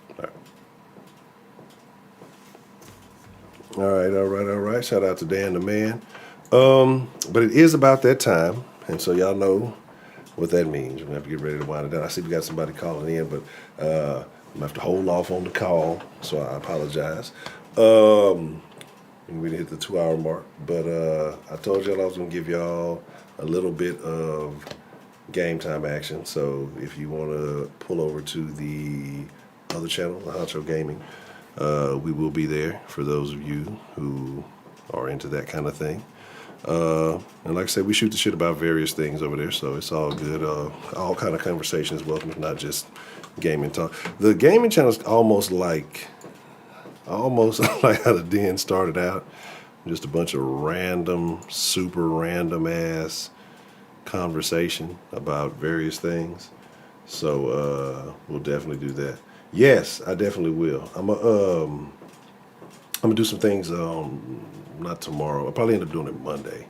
right. Shout out to Dan the man. But it is about that time, and so y'all know what that means. We're gonna have to get ready to wind it down. I see we got somebody calling in, but I'm gonna have to hold off on the call, so I apologize. We didn't hit the 2-hour mark, but I told y'all I was gonna give y'all a little bit of game time action. So if you want to pull over to the other channel, the Honcho Gaming, we will be there for those of you who are into that kind of thing. And like I said, we shoot the shit about various things over there, so it's all good. All kind of conversations welcome, not just gaming talk. The gaming channel is almost like how the den started out. Just a bunch of random, super random ass conversation about various things. So we'll definitely do that. Yes, I definitely will. I'm gonna do some things. Not tomorrow. I'll probably end up doing it Monday.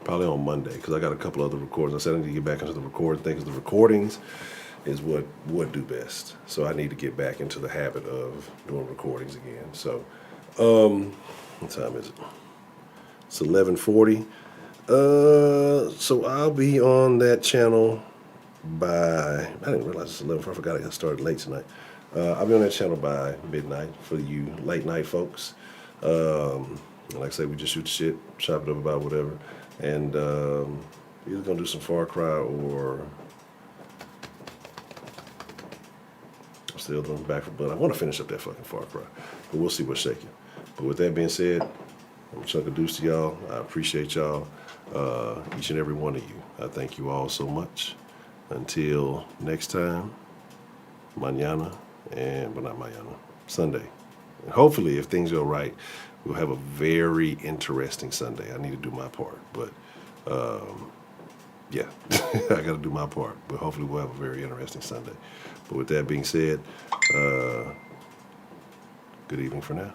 Probably on Monday, because I got a couple other recordings. I said I need to get back into the recording things. The recordings is what would do best. So I need to get back into the habit of doing recordings again. So, what time is it? It's 11:40. So I'll be on that channel by, I didn't realize it's 11:40. I forgot I got started late tonight. I'll be on that channel by midnight for you late night folks. Like I say, we just shoot the shit, chop it up about whatever. And either gonna do some Far Cry or I'm still doing Back 4 Blood. I want to finish up that fucking Far Cry, but we'll see what's shaking. But with that being said, I'm a chunk of deuce to y'all. I appreciate y'all, each and every one of you. I thank you all so much. Until next time, mañana, but not mañana, Sunday. And hopefully, if things go right, we'll have a very interesting Sunday. I need to do my part, but yeah, I got to do my part. But hopefully, we'll have a very interesting Sunday. But with that being said, good evening for now.